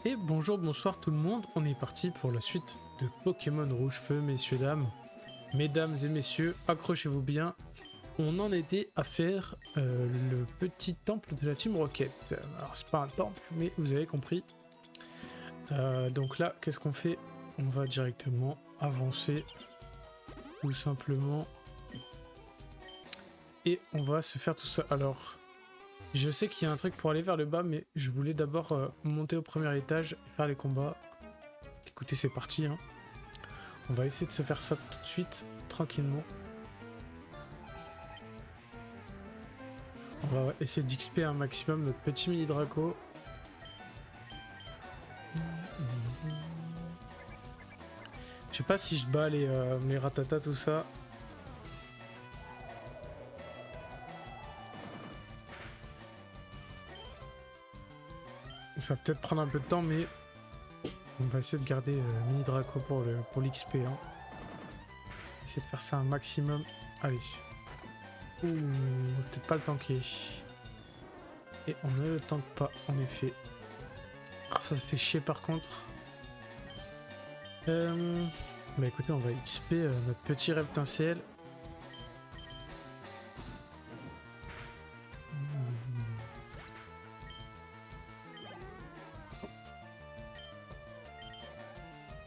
Et bonjour, bonsoir tout le monde, on est parti pour la suite de Pokémon Rouge Feu, messieurs, dames. Mesdames et messieurs, accrochez-vous bien. On en était à faire le petit temple de la Team Rocket. Alors c'est pas un temple, mais vous avez compris. Donc là, qu'est-ce qu'on fait? On va directement avancer, tout simplement. Et on va se faire tout ça. Alors, je sais qu'il y a un truc pour aller vers le bas, mais je voulais d'abord monter au premier étage et faire les combats. Écoutez, c'est parti, hein. On va essayer de se faire ça tout de suite, tranquillement. On va essayer d'XP un maximum notre petit mini Draco. Je sais pas si je bats les Ratata, tout ça. Ça va peut-être prendre un peu de temps, mais on va essayer de garder mini Draco pour l'XP. Hein. Essayer de faire ça un maximum. Allez. Ouh, peut-être pas le tanker. Et on ne le tank pas, en effet. Alors ça se fait chier par contre. Bah écoutez, on va XP notre petit Reptinciel.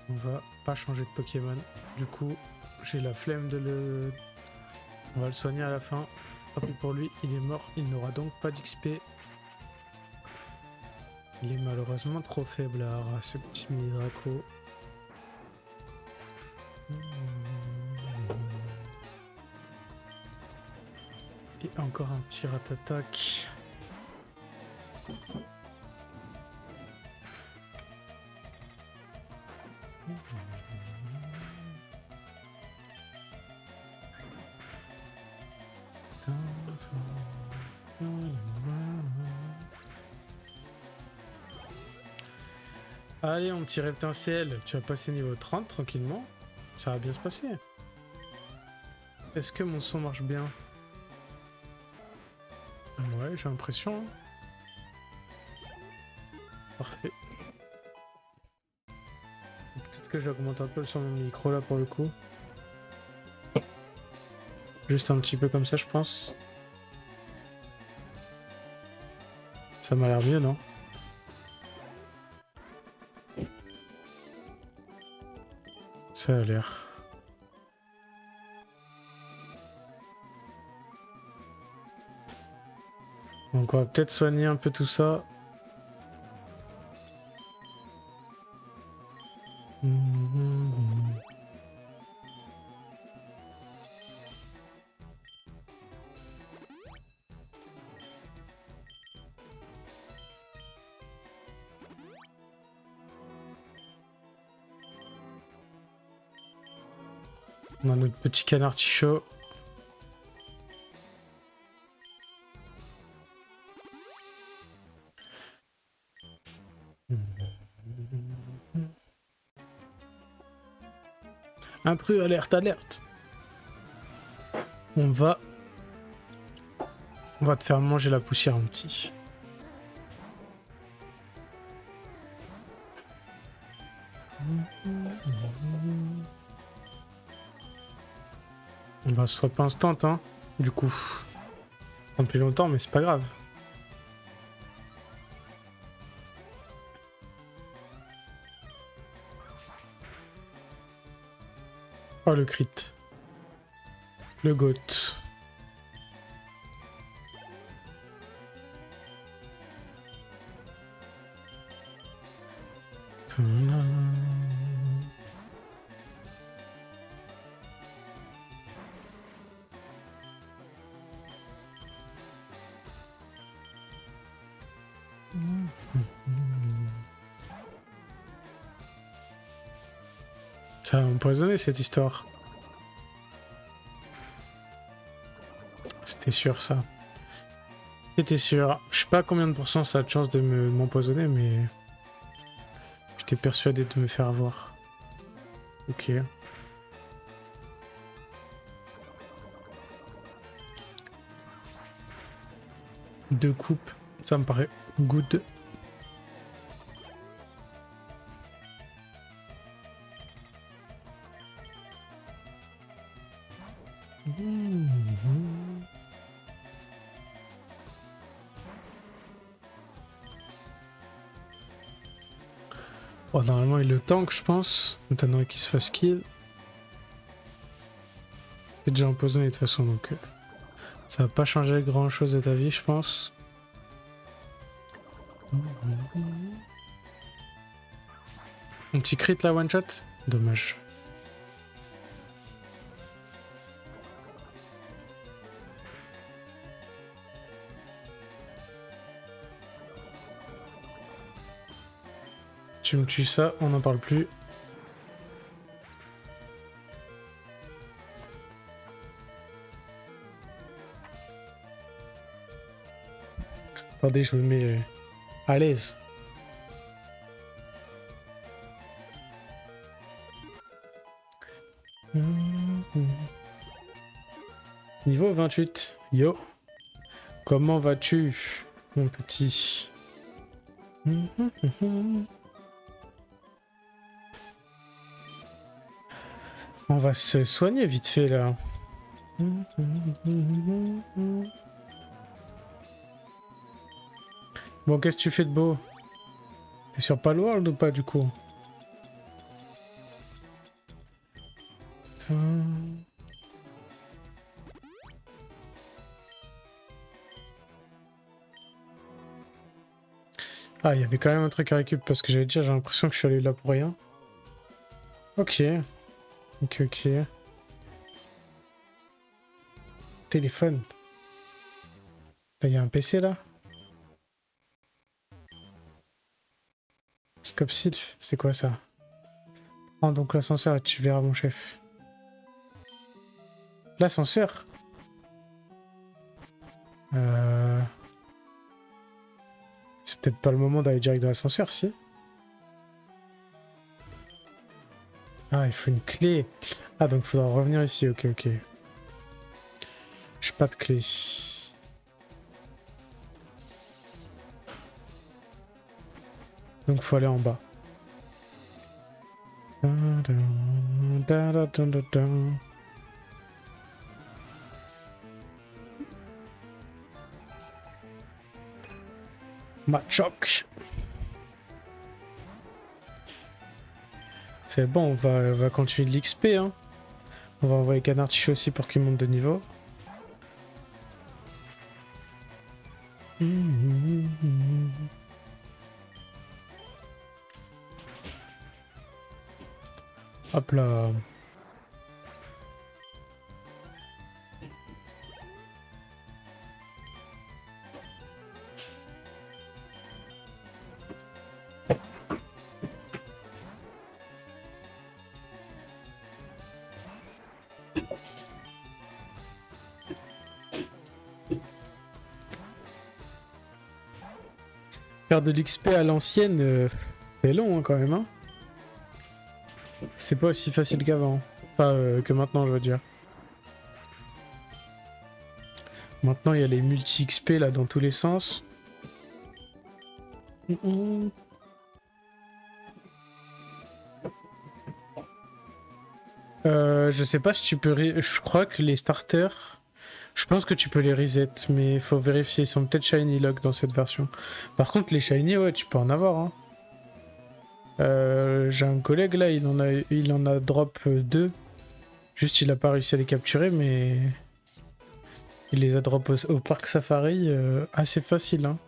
On va pas changer de Pokémon. Du coup, j'ai la flemme de le... On va le soigner à la fin. Tant pis pour lui, il est mort. Il n'aura donc pas d'XP. Il est malheureusement trop faible à ce petit mini Draco. Et encore un petit Ratatak. Allez, mon petit Reptinciel, tu vas passer niveau 30 tranquillement. Ça va bien se passer. Est-ce que mon son marche bien? Ouais, j'ai l'impression. Hein. Parfait. Peut-être que j'augmente un peu sur mon micro là pour le coup. Juste un petit peu comme ça, je pense. Ça m'a l'air mieux, non? Ça a l'air. Donc on va peut-être soigner un peu tout ça. On a notre petit canard tichot. Intrus, alerte, alerte. On va te faire manger la poussière, mon petit. On va se swap instant, hein, du coup. Ça prend plus longtemps, mais c'est pas grave. Oh, le crit. Le goat. Ça va empoisonner cette histoire. C'était sûr ça. C'était sûr. Je sais pas combien de pourcents ça a de chance de m'empoisonner, mais... J'étais persuadé de me faire avoir. Ok. Deux coupes, ça me paraît good. Bon, normalement, il le tank, je pense. Maintenant qu'il se fasse kill. C'est déjà empoisonné de toute façon, donc ça va pas changer grand chose à ta vie, je pense. Un petit crit là, one shot? Dommage. Tu me tues ça, on n'en parle plus. Attendez, je me mets à l'aise. Niveau 28. Yo. Comment vas-tu, mon petit? On va se soigner vite fait là. Bon, qu'est-ce que tu fais de beau? T'es sur Palworld ou pas du coup? Ah, il y avait quand même un truc à récup parce que j'avais déjà, j'ai l'impression que je suis allé là pour rien. Ok. Ok. Téléphone. Là, il y a un PC là. Scope Sylph, c'est quoi ça? Prends donc l'ascenseur et tu verras mon chef. L'ascenseur? C'est peut-être pas le moment d'aller direct dans l'ascenseur, si? Ah, il faut une clé. Ah, donc il faudra revenir ici, ok. J'ai pas de clé. Donc faut aller en bas. Machoc. C'est bon, on va continuer de l'XP. Hein. On va envoyer Canartiche aussi pour qu'il monte de niveau. Hop là. Faire de l'XP à l'ancienne, c'est long hein, quand même. Hein. C'est pas aussi facile qu'avant. Enfin, que maintenant, je veux dire. Maintenant, il y a les multi-XP là dans tous les sens. Je sais pas si tu peux... Je crois que les starters... Je pense que tu peux les reset, mais faut vérifier. Ils sont peut-être shiny lock dans cette version. Par contre, les shiny, ouais, tu peux en avoir. Hein. J'ai un collègue là, il en a drop 2. Juste, il a pas réussi à les capturer, mais... Il les a drop au parc safari assez facile. Hein.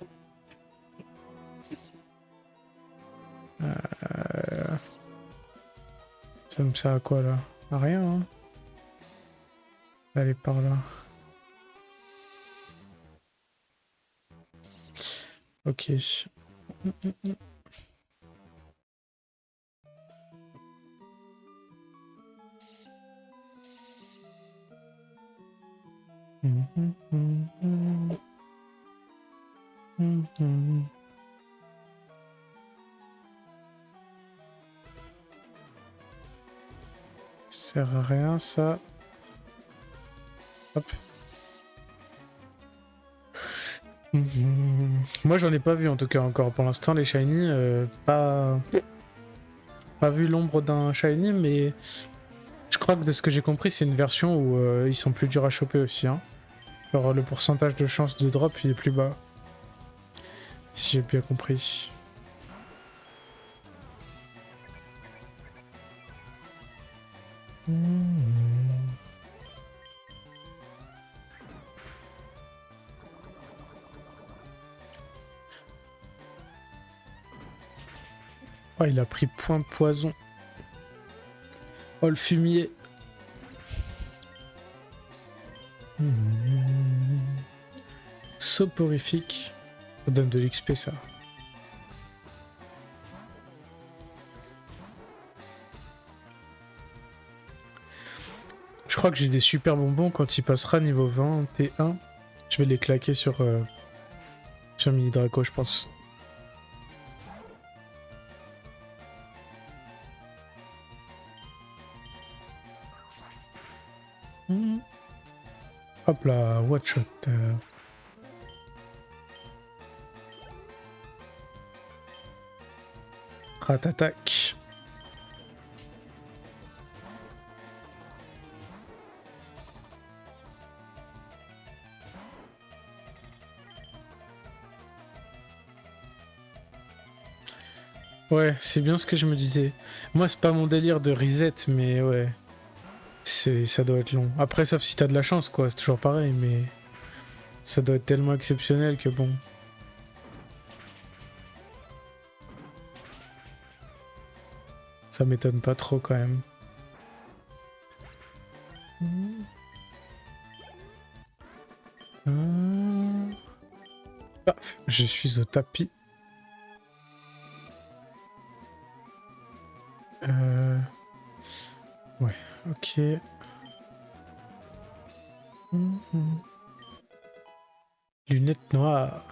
Ça me sert à quoi là? À rien. Hein. Allez par là. Ok. Ça sert à rien ça. Hop. Moi j'en ai pas vu en tout cas encore pour l'instant les shiny pas vu l'ombre d'un shiny mais Je crois que de ce que j'ai compris, c'est une version où ils sont plus durs à choper aussi. Hein. Alors le pourcentage de chance de drop il est plus bas. Si j'ai bien compris. Oh, il a pris point poison. Oh, le fumier. Soporifique. Ça donne de l'XP, ça. Je crois que j'ai des super bonbons quand il passera niveau 21. Je vais les claquer sur Mini Draco, je pense. Hop là, watch shot. Rat-attaque. Ouais, c'est bien ce que je me disais. Moi, c'est pas mon délire de reset, mais ouais. Ça doit être long. Après, sauf si t'as de la chance, quoi. C'est toujours pareil, mais... Ça doit être tellement exceptionnel que bon... Ça m'étonne pas trop, quand même. Paf, je suis au tapis. Ouais, ok. Lunettes noires.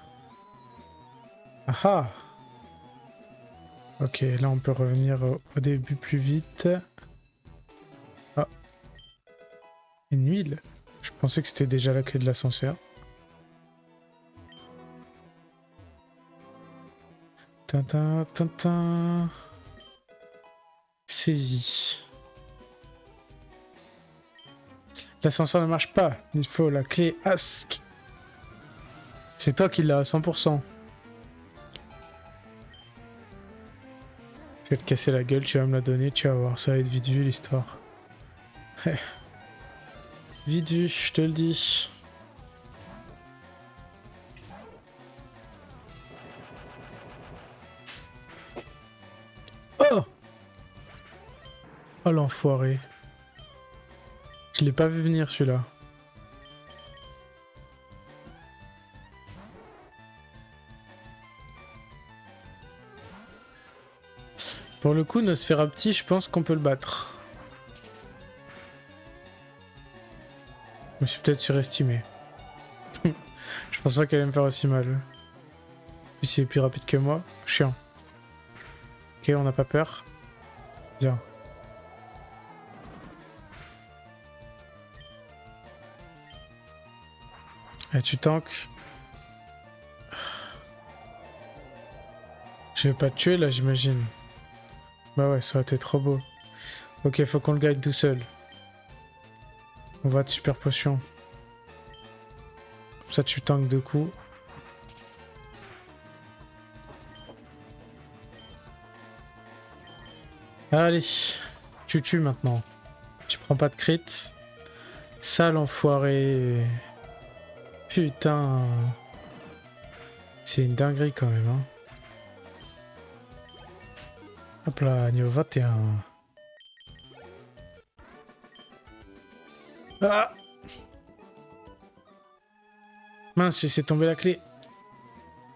Ah ah. Ok, là on peut revenir au début plus vite. Ah. Une huile. Je pensais que c'était déjà la clé de l'ascenseur. Tintin, tintin. Saisi. L'ascenseur ne marche pas. Il faut la clé Ask. C'est toi qui l'as à 100%. Je vais te casser la gueule, tu vas me la donner, tu vas voir, ça va être vite vu l'histoire. Vite vu, je te le dis. Oh! Oh l'enfoiré. Je l'ai pas vu venir celui-là. Pour le coup, Nosferapti, je pense qu'on peut le battre. Je me suis peut-être surestimé. Je pense pas qu'elle allait me faire aussi mal. Puis il est plus rapide que moi. Chiant. Ok, on n'a pas peur. Bien. Et tu tankes. Je vais pas te tuer là, j'imagine. Bah ouais, ça aurait été trop beau. Ok, faut qu'on le gagne tout seul. On va de super potion. Comme ça, tu tankes 2 coups. Allez, tu tues maintenant. Tu prends pas de crit. Sale enfoiré. Putain. C'est une dinguerie quand même, hein. Hop là, niveau 21. Ah! Mince, j'ai laissé tomber la clé.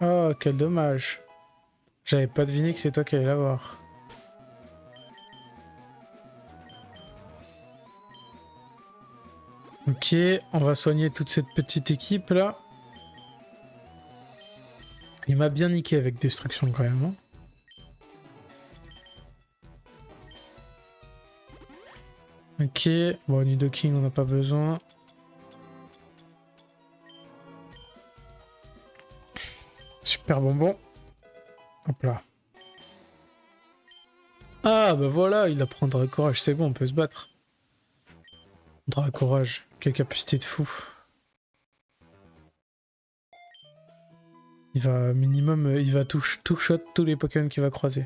Oh, quel dommage. J'avais pas deviné que c'est toi qui allais l'avoir. Ok, on va soigner toute cette petite équipe là. Il m'a bien niqué avec destruction quand même. Hein. Ok, bon, Nidoking on n'a pas besoin. Super bonbon. Hop là. Ah bah voilà, il apprendra le courage, c'est bon, on peut se battre. Dracourage, quelle capacité de fou. Il va minimum, il va tout shot tous les Pokémon qu'il va croiser.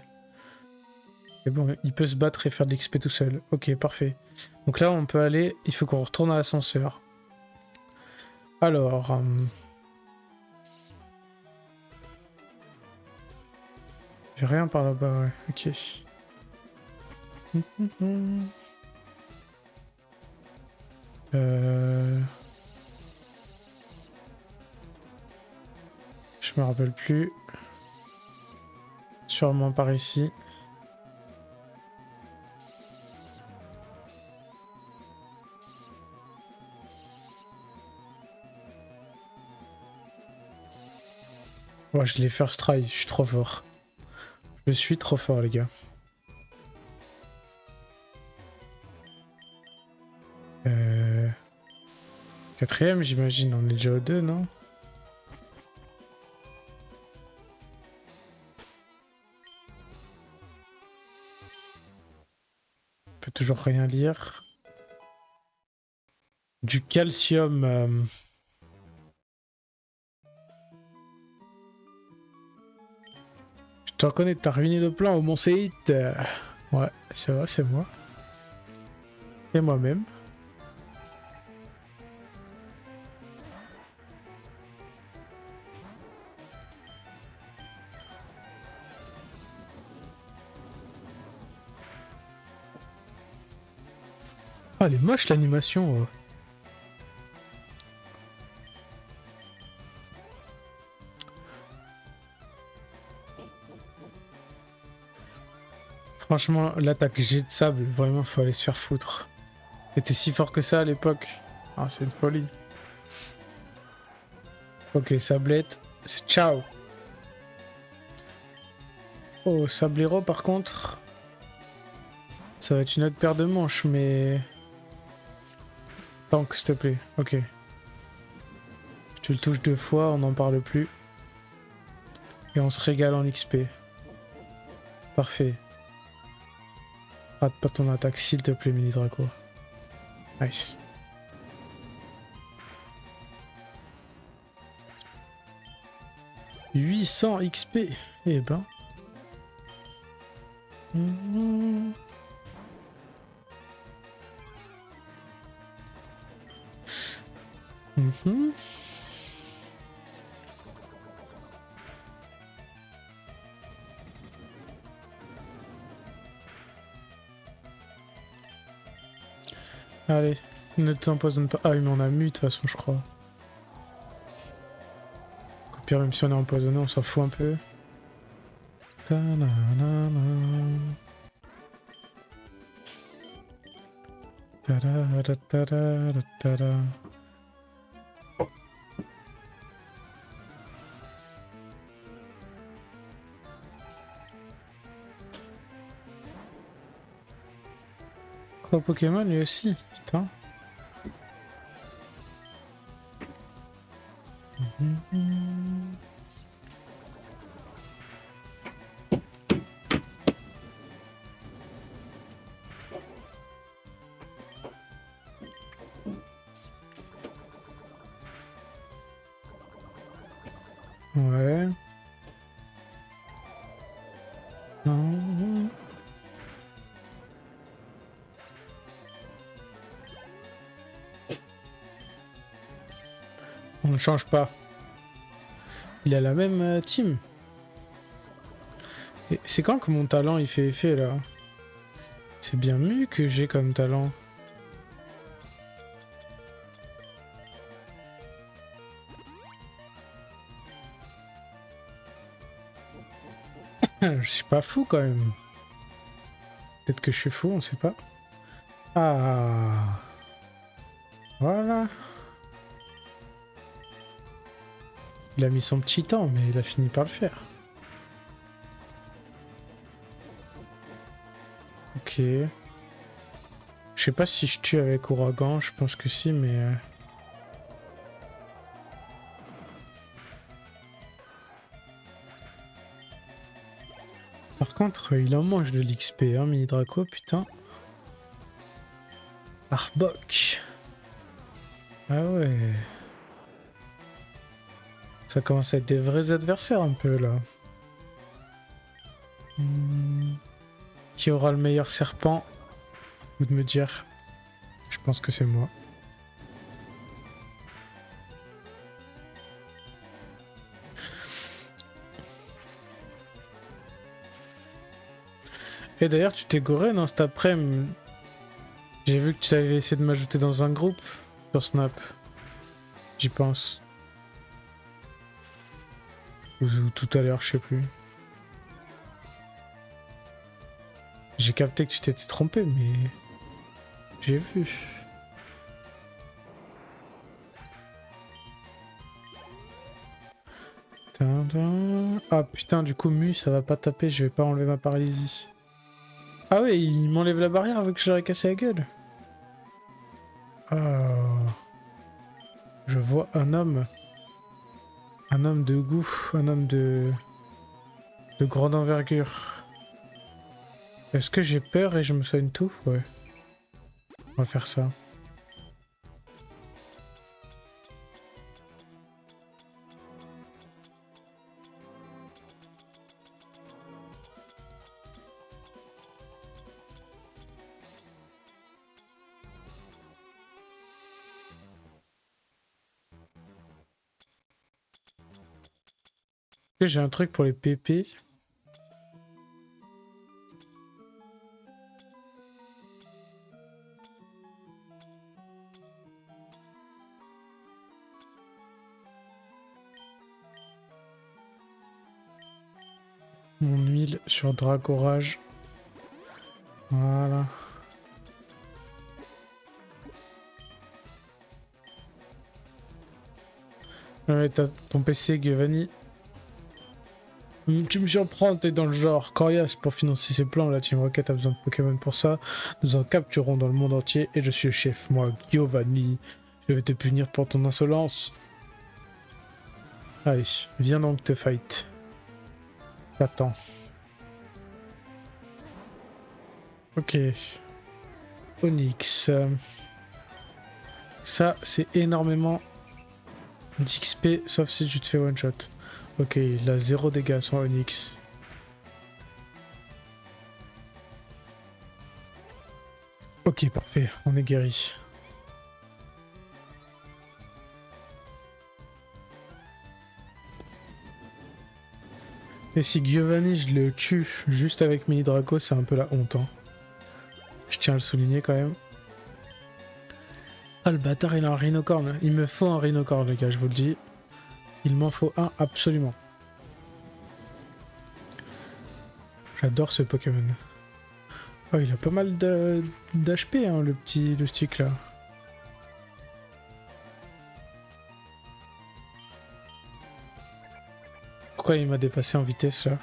Et bon, il peut se battre et faire de l'XP tout seul. Ok, parfait. Donc là, on peut aller, il faut qu'on retourne à l'ascenseur. Alors... J'ai rien par là-bas, ouais. Ok. Je me rappelle plus. Sûrement par ici. Ouais, je l'ai first try, je suis trop fort. Je suis trop fort, les gars. Quatrième, j'imagine. On est déjà au 2, non? On peut toujours rien lire. Du calcium. Je te reconnais, t'as ruiné le plan au Mont-Séit. Ouais, c'est vrai, c'est moi. Et moi-même. Ah, elle est moche l'animation. Franchement, l'attaque jet de sable, vraiment, faut aller se faire foutre. C'était si fort que ça à l'époque. Ah, c'est une folie. Ok, sablette, c'est ciao. Oh, sablero par contre, ça va être une autre paire de manches, mais... Tank, s'il te plaît. Ok. Tu le touches 2 fois, on n'en parle plus. Et on se régale en XP. Parfait. Rate pas ton attaque, s'il te plaît, mini Draco. Nice. « 800 XP. Eh ben... Allez, ne t'empoisonne pas. Ah oui, mais on a mu de toute façon, je crois. Au pire, même si on est empoisonné, on s'en fout un peu. Oh, Pokémon lui aussi, putain. Ouais. Non. On ne change pas. Il a la même team. C'est quand que mon talent il fait effet là? C'est bien mieux que j'ai comme talent. Je suis pas fou quand même. Peut-être que je suis fou, on sait pas. Ah. Voilà. Il a mis son petit temps, mais il a fini par le faire. Ok. Je sais pas si je tue avec Ouragan, je pense que si, mais... Par contre, il en mange de l'XP, hein, Mini Draco, putain. Arbok. Ah ouais. Ça commence à être des vrais adversaires un peu là. Qui aura le meilleur serpent? Vous de me dire. Je pense que c'est moi. Et d'ailleurs, tu t'es goré, non, cet après-midi? J'ai vu que tu avais essayé de m'ajouter dans un groupe sur Snap. J'y pense. Ou tout à l'heure, je sais plus. J'ai capté que tu t'étais trompé, mais... J'ai vu. Ah putain, du coup, Mu, ça va pas taper, je vais pas enlever ma paralysie. Ah ouais, il m'enlève la barrière vu que j'aurais cassé la gueule. Ah... Je vois un homme. Un homme de goût, un homme de grande envergure. Est-ce que j'ai peur et je me soigne tout? Ouais. On va faire ça. J'ai un truc pour les pépés. Mon huile sur Dragorage. Voilà. Ouais, t'as ton PC, Giovanni. Tu me surprends, t'es dans le genre. Corias, pour financer ses plans, la Team Rocket a besoin de Pokémon pour ça. Nous en capturons dans le monde entier et je suis le chef, moi, Giovanni. Je vais te punir pour ton insolence. Allez, viens donc te fight. J'attends. Ok. Onyx. Ça, c'est énormément d'XP, sauf si tu te fais one shot. Ok, il a 0 dégâts son Onyx. Ok, parfait, on est guéri. Et si Giovanni, je le tue juste avec Mini Draco, c'est un peu la honte. Hein. Je tiens à le souligner quand même. Ah, le bâtard, il a un rhinocorne. Il me faut un rhinocorne, les gars, je vous le dis. Il m'en faut un absolument. J'adore ce Pokémon. Oh, il a pas mal d'HP, hein, le stick là. Pourquoi il m'a dépassé en vitesse là?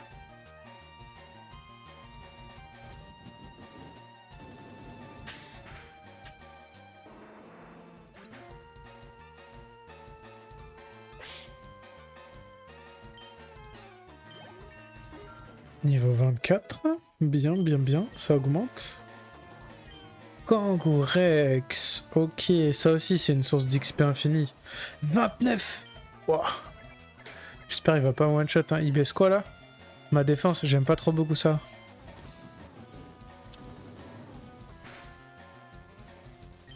Niveau 24. Bien, bien, bien. Ça augmente. Kangourex. Ok, ça aussi c'est une source d'XP infini. 29. Wow. J'espère qu'il va pas one shot. Hein. Il baisse quoi là? Ma défense, j'aime pas trop beaucoup ça.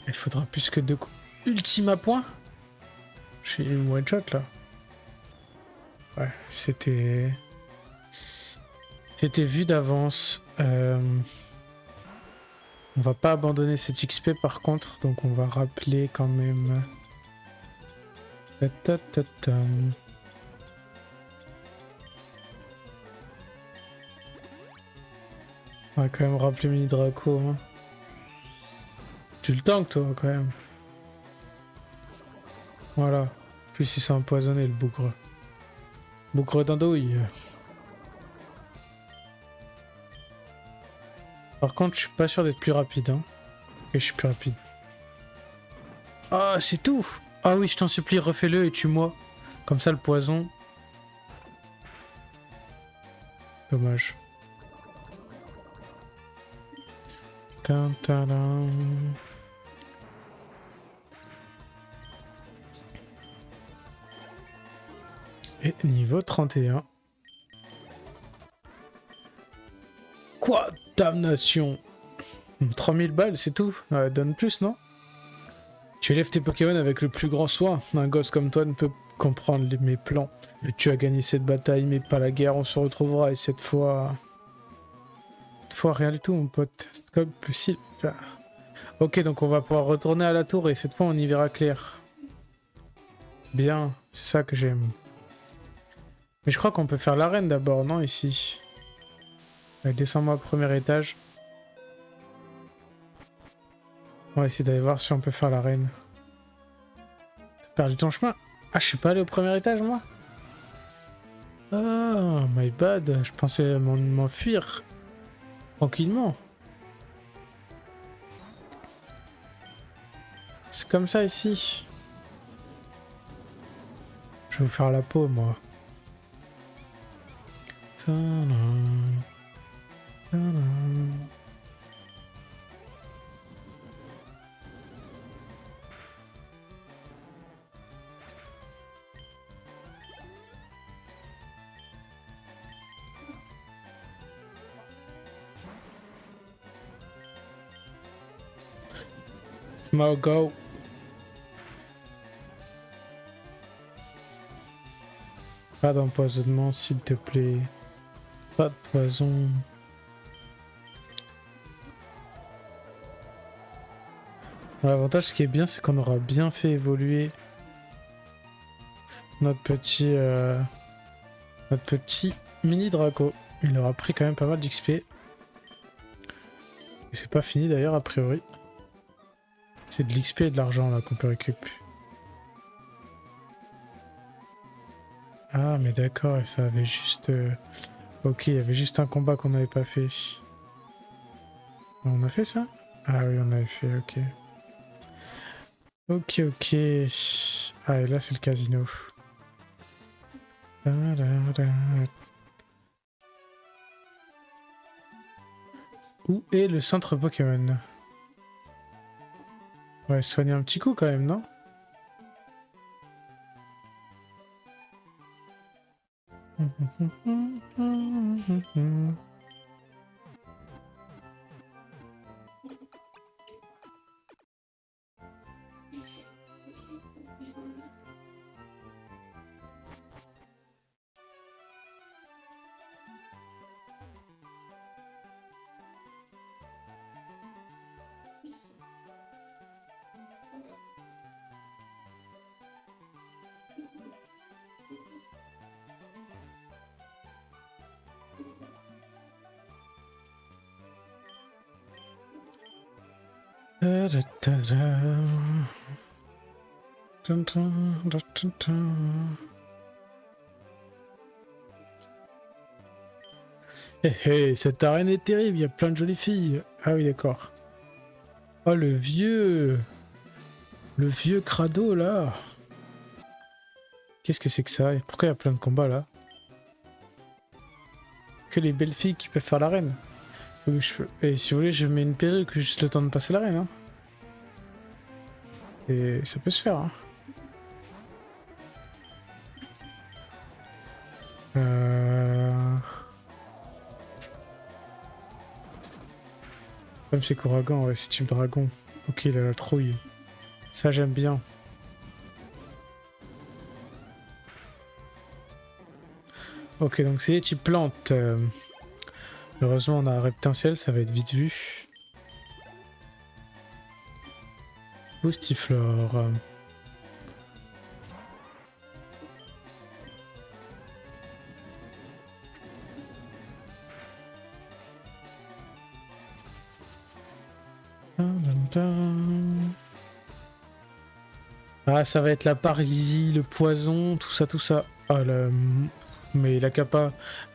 Il faudra plus que 2 coups. Ultima point. J'ai une one shot là. Ouais, c'était... C'était vu d'avance. On va pas abandonner cette XP par contre, donc on va rappeler quand même. On va quand même rappeler Mini Draco. Hein. Tu le tankes toi quand même. Voilà. Puis il s'est empoisonné le bougre. Bougre d'andouille. Par contre, je suis pas sûr d'être plus rapide. Hein. Et je suis plus rapide. Ah, c'est tout. Ah oui, je t'en supplie, refais-le et tue-moi. Comme ça, le poison. Dommage. Et niveau 31. Quoi? Damnation! 3000 balles, c'est tout? Donne plus, non? Tu élèves tes Pokémon avec le plus grand soin. Un gosse comme toi ne peut comprendre mes plans. Tu as gagné cette bataille, mais pas la guerre. On se retrouvera et cette fois... Cette fois, rien du tout, mon pote. C'est comme possible. Ok, donc on va pouvoir retourner à la tour et cette fois, on y verra clair. Bien, c'est ça que j'aime. Mais je crois qu'on peut faire l'arène d'abord, non, ici? Allez, descends-moi au premier étage. On va essayer d'aller voir si on peut faire l'arène. T'as perdu ton chemin? Ah, je suis pas allé au premier étage, moi? Oh, my bad. Je pensais m'enfuir. Tranquillement. C'est comme ça, ici. Je vais vous faire la peau, moi. Tadam. Tadam. Smogo. Pas d'empoisonnement, s'il te plaît. Pas de poison. L'avantage, ce qui est bien, c'est qu'on aura bien fait évoluer notre petit mini Draco. Il aura pris quand même pas mal d'XP. Et c'est pas fini d'ailleurs, a priori. C'est de l'XP et de l'argent là qu'on peut récupérer. Ah, mais d'accord, ça avait juste... Ok, il y avait juste un combat qu'on n'avait pas fait. On a fait ça? Ah oui, on avait fait, ok. Ok, ok. Ah, et là, c'est le casino. Où est le centre Pokémon? Ouais, soigner un petit coup quand même, non? Hé hé, cette arène est terrible, il y a plein de jolies filles. Ah oui, d'accord. Oh, le vieux... Le vieux crado, là. Qu'est-ce que c'est que ça? Et pourquoi il y a plein de combats, là? Que les belles filles qui peuvent faire l'arène. Et si vous voulez, je mets une perruque juste le temps de passer l'arène. Hein. Et ça peut se faire. Hein. Comme c'est Kouragan, ouais, c'est type dragon. Ok, il a la trouille. Ça, j'aime bien. Ok, donc c'est type plante. Heureusement, on a un Reptinciel, ça va être vite vu. Boostiflore. Ah, ça va être la paralysie, le poison, tout ça, tout ça. Ah, mais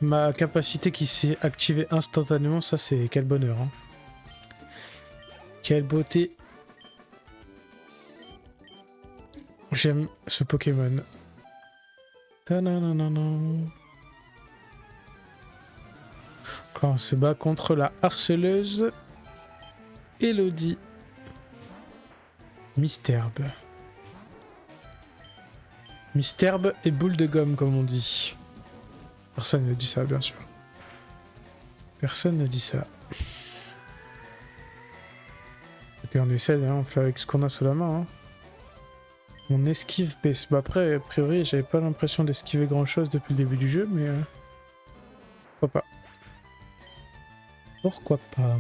ma capacité qui s'est activée instantanément, ça c'est quel bonheur. Hein. Quelle beauté. J'aime ce Pokémon. Quand on se bat contre la harceleuse Elodie. Misterbe. Misterbe et boule de gomme, comme on dit. Personne ne dit ça, bien sûr. Personne ne dit ça. Et on essaie, hein, on fait avec ce qu'on a sous la main. Hein. On esquive baisse. Bah après, a priori, j'avais pas l'impression d'esquiver grand chose depuis le début du jeu, mais pourquoi pas. Pourquoi pas.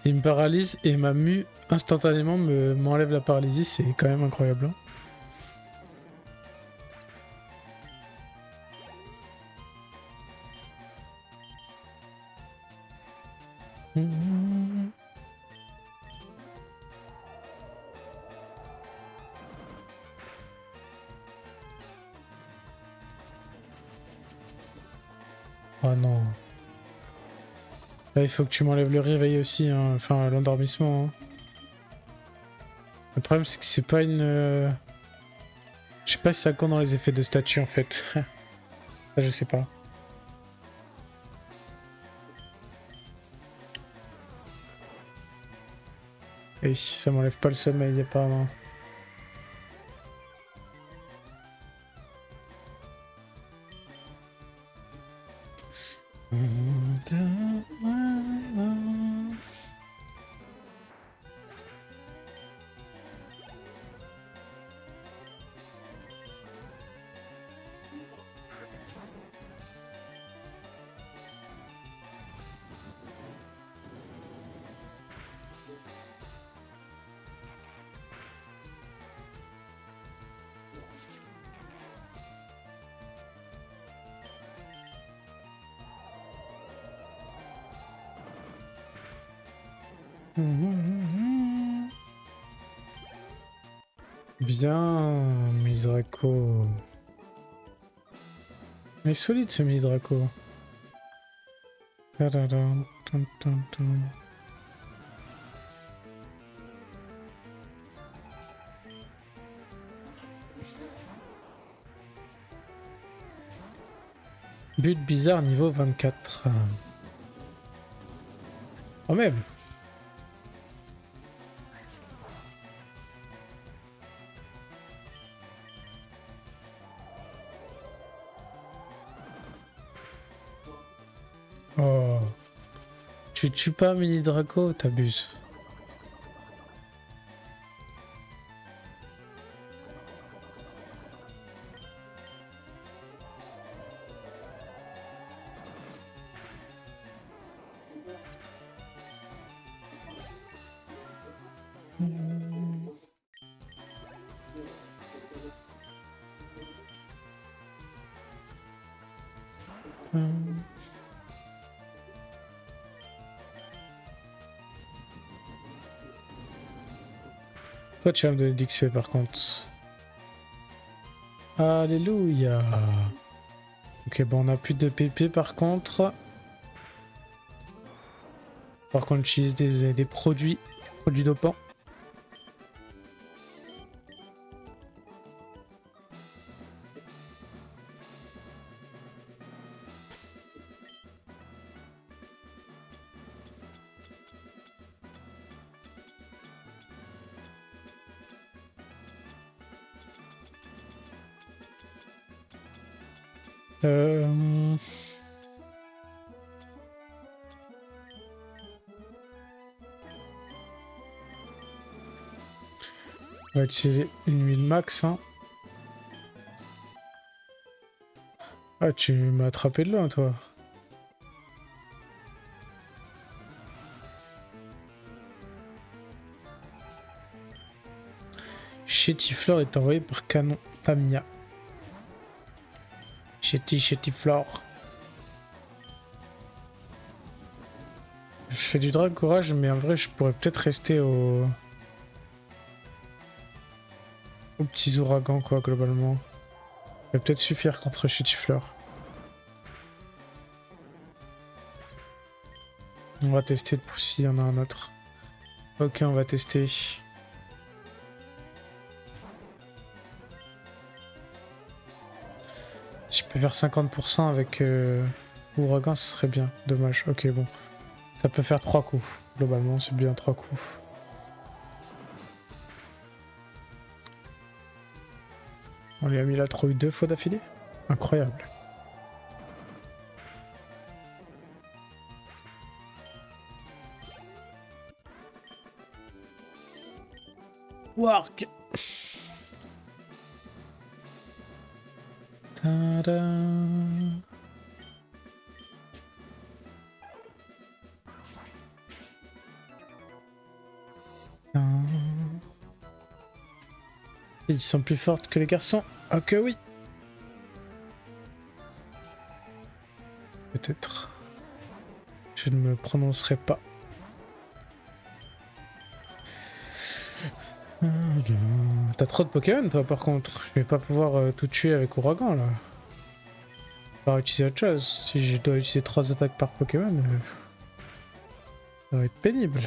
Il me paralyse et ma mue instantanément m'enlève la paralysie, c'est quand même incroyable. Hein. Oh non. Là, il faut que tu m'enlèves le réveil aussi, hein. Enfin l'endormissement. Hein. Le problème, c'est que c'est pas une... Je sais pas si ça compte dans les effets de statut en fait. Ça, je sais pas. Et ça m'enlève pas le sommeil apparemment. Bien, Mini-Draco. Il est solide ce Mini-Draco. But bizarre niveau 24. Oh même. Oh. Tu tues pas Mini-Draco, t'abuses. Toi, tu vas me donner de l'XP par contre. Alléluia. Ok, bon, on a plus de PP par contre. Par contre, j'utilise des produits dopants. On va utiliser une huile max. Hein. Ah, tu m'as attrapé de loin, toi. Chétiflore est envoyé par canon Tamiya. Chétiflore. Je fais du drag courage, mais en vrai, je pourrais peut-être rester aux petits ouragans, quoi, globalement. Ça va peut-être suffire contre Chétiflore. On va tester le poussy, il y en a un autre. Ok, on va tester. Si je peux faire 50% avec Ouragan, ce serait bien. Dommage. Ok, bon. Ça peut faire 3 coups. Globalement, c'est bien 3 coups. On lui a mis la trouille 2 fois d'affilée. Incroyable. Wark. Tada. Ils sont plus fortes que les garçons. Ok, oui. Peut-être. Je ne me prononcerai pas. T'as trop de Pokémon toi par contre. Je vais pas pouvoir tout tuer avec Ouragan là. Je vais utiliser autre chose. Si je dois utiliser 3 attaques par Pokémon, ça va être pénible.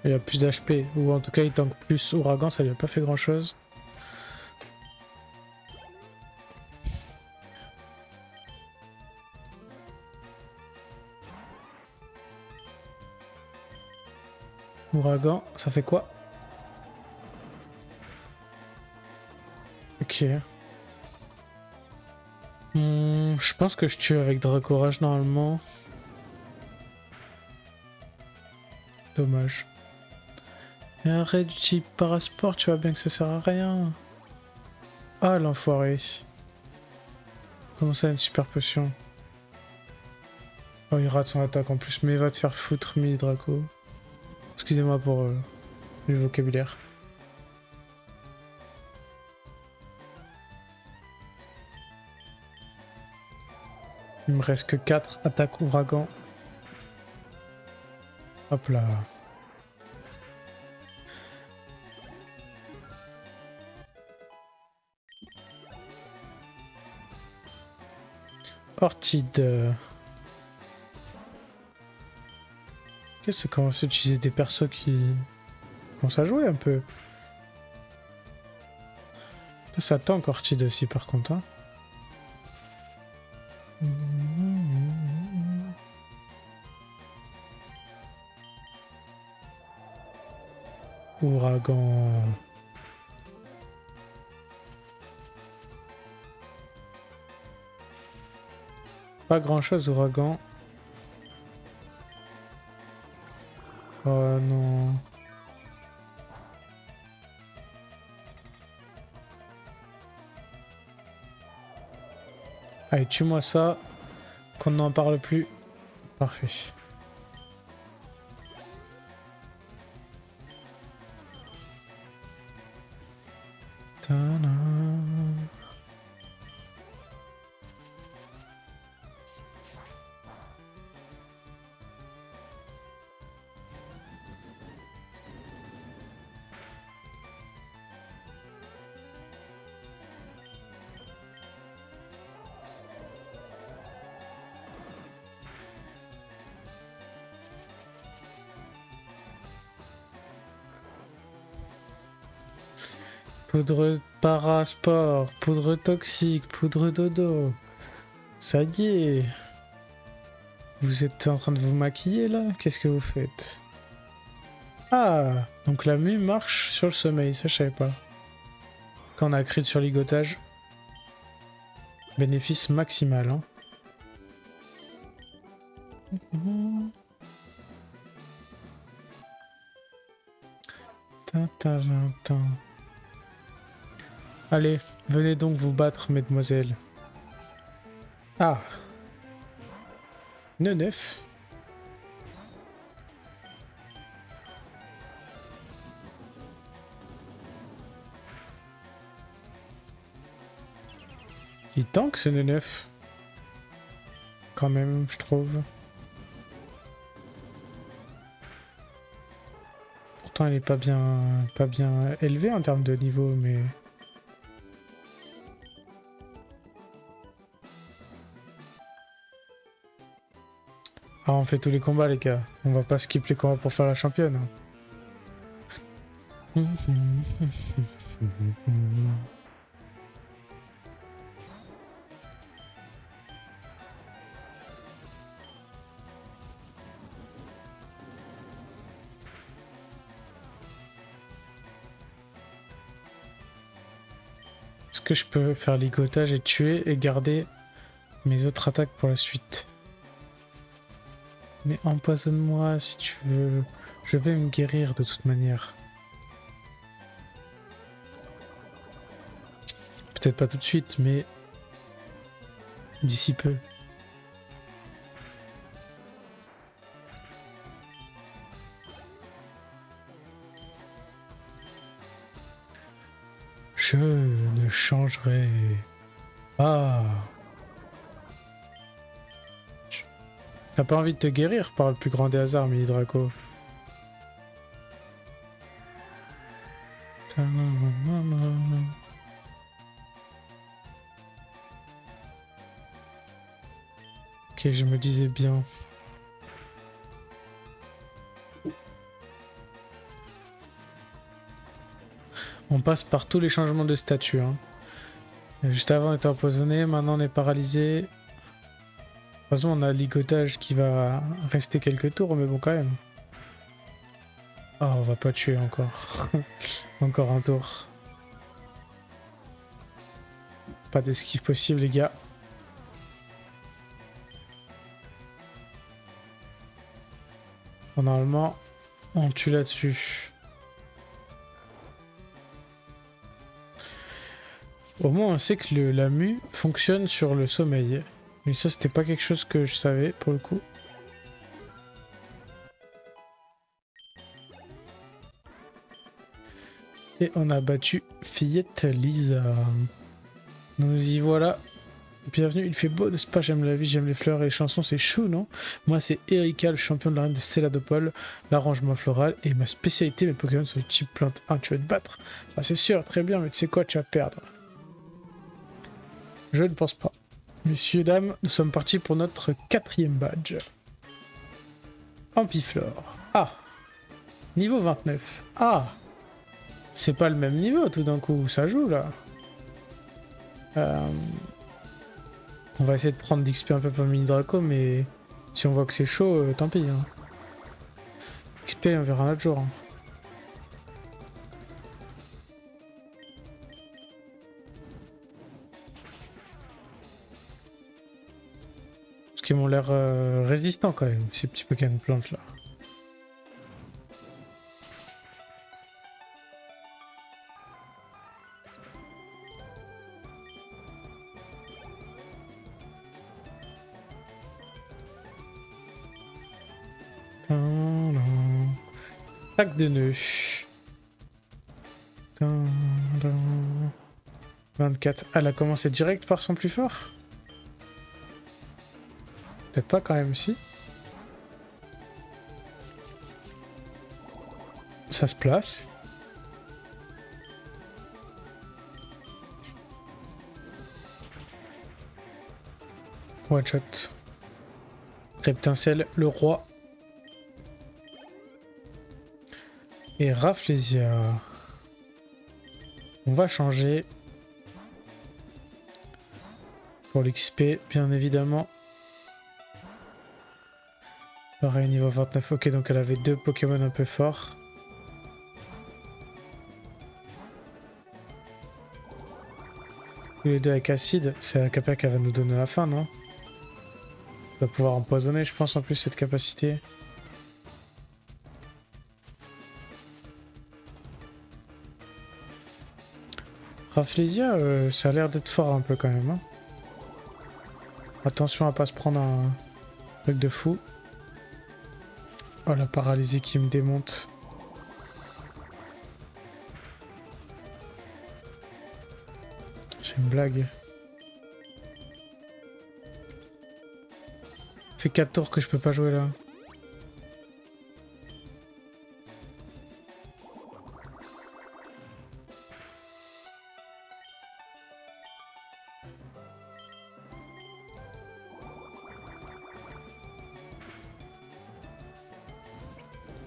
Il a plus d'HP, ou en tout cas il tank plus. Ouragan, ça lui a pas fait grand chose. Ouragan, ça fait quoi? Ok. Je pense que je tue avec Dracorage normalement. Dommage. Et arrête du parasport, tu vois bien que ça sert à rien. Ah l'enfoiré. Comment ça une super potion? Oh il rate son attaque en plus, mais va te faire foutre mi Draco. Excusez-moi pour le vocabulaire. Il me reste que 4 attaques Ouragan. Hop là. Orchid. Qu'est-ce que ça commence à utiliser des persos qui commencent à jouer un peu. Ça tank Orchid aussi par contre. Hein. Ouragan. Pas grand chose Ouragan. Oh non. Allez, tue-moi ça. Qu'on n'en parle plus. Parfait. Ta-da. Poudre parasport, poudre toxique, poudre dodo. Ça y est. Vous êtes en train de vous maquiller là? Qu'est-ce que vous faites? Ah, donc la mue marche sur le sommeil, ça je savais pas. Quand on a crit sur ligotage. Bénéfice maximal. Hein. Allez, venez donc vous battre, mesdemoiselles. Ah, 9. Il tank ce 9. Quand même, je trouve. Pourtant, elle est pas bien élevée en termes de niveau, mais... Ah, on fait tous les combats, les gars. On va pas skip les combats pour faire la championne. Est-ce que je peux faire ligotage et tuer et garder mes autres attaques pour la suite? Mais empoisonne-moi si tu veux. Je vais me guérir de toute manière. Peut-être pas tout de suite, mais d'ici peu. Je ne changerai pas. T'as pas envie de te guérir par le plus grand des hasards, Mini Draco? Ok, je me disais bien. On passe par tous les changements de statut. Hein. Juste avant on était empoisonné, maintenant on est paralysé. De toute façon on a ligotage qui va rester quelques tours, mais bon quand même. Oh, on va pas tuer encore. Encore un tour. Pas d'esquive possible les gars. Bon, normalement, on tue là-dessus. Au moins on sait que la mue fonctionne sur le sommeil. Mais ça c'était pas quelque chose que je savais pour le coup. Et on a battu Fillette Lisa. Nous y voilà. Bienvenue, il fait beau, n'est-ce pas? J'aime la vie, j'aime les fleurs et les chansons, c'est chou, non? Moi, c'est Erika, le champion de la reine de Céladopole, l'arrangement floral, et ma spécialité, mes Pokémon sont du type plante 1. Tu vas te battre? Ah, c'est sûr, très bien, mais tu sais quoi, tu vas perdre. Je ne pense pas. Messieurs, dames, nous sommes partis pour notre 4e badge. Ampiflore. Ah! Niveau 29. Ah! C'est pas le même niveau tout d'un coup, ça joue là. On va essayer de prendre d'XP un peu pour Mini Draco, mais si on voit que c'est chaud, tant pis. Hein. XP, on verra un autre jour. Hein. Parce qu'ils m'ont l'air résistants quand même, ces petits Pokémon plantes là. Attaque de nœud. 24. Elle a commencé direct par son plus fort? Peut-être pas quand même, si. Ça se place. One shot. Reptincelle, le roi. Et Rafflesia. On va changer. Pour l'XP, bien évidemment. Pareil, niveau 29. Ok, donc elle avait 2 Pokémon un peu forts. Les 2 avec acide, c'est la capa qu'elle va nous donner à la fin, non? On va pouvoir empoisonner, je pense, en plus, cette capacité. Rafflesia, ça a l'air d'être fort un peu quand même. Hein. Attention à pas se prendre un truc de fou. Oh la paralysie qui me démonte. C'est une blague. Ça fait 4 tours que je peux pas jouer là.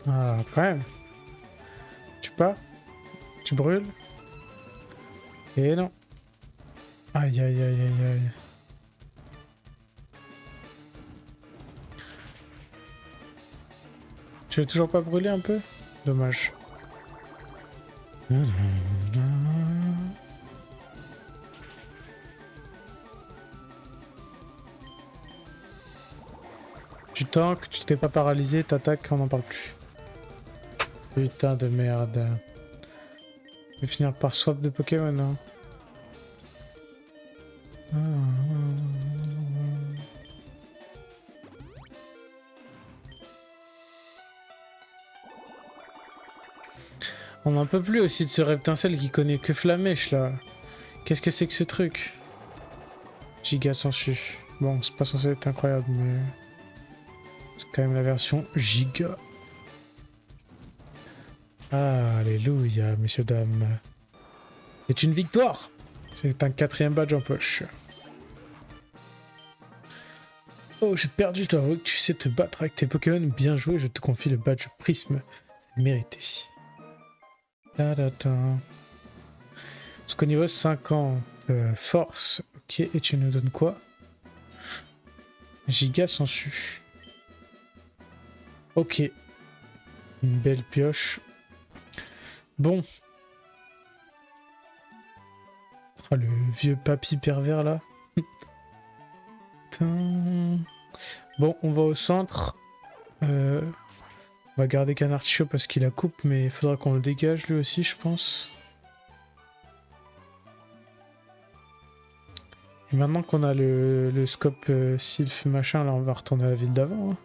Ah, quand même. Tu pas? Tu brûles? Et non. Aïe aïe aïe aïe aïe. Tu l'as toujours pas brûlé un peu? Dommage. Tu tankes, tu t'es pas paralysé, t'attaques, on n'en parle plus. Putain de merde. Je vais finir par swap de Pokémon, hein. On n'en peut plus aussi de ce Reptincelle qui connaît que Flamèche là. Qu'est-ce que c'est que ce truc? Giga Sensu. Bon, c'est pas censé être incroyable, mais c'est quand même la version Giga. Ah, alléluia, messieurs, dames. C'est une victoire! C'est un 4e badge en poche. Oh, j'ai perdu, je dois avouer que tu sais te battre avec tes Pokémon. Bien joué, je te confie le badge Prisme. C'est mérité. Ta-da-ta. Parce qu'au niveau 50, force, ok, et tu nous donnes quoi? Giga Sensu. Ok. Une belle pioche. Bon. Oh, le vieux papy pervers là. Bon, on va au centre. On va garder Canartichaud parce qu'il a coupe, mais il faudra qu'on le dégage lui aussi, je pense. Et maintenant qu'on a le scope Sylph machin, là, on va retourner à la ville d'avant. Hein.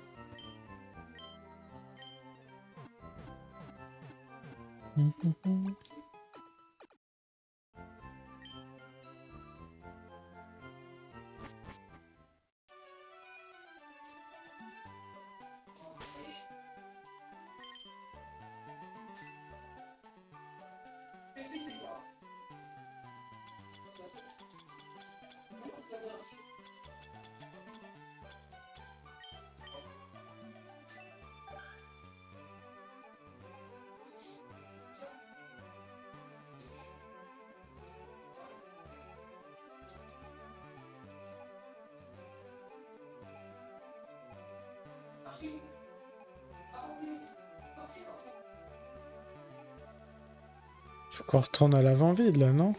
Faut qu'on retourne à l'avant-vide là, non?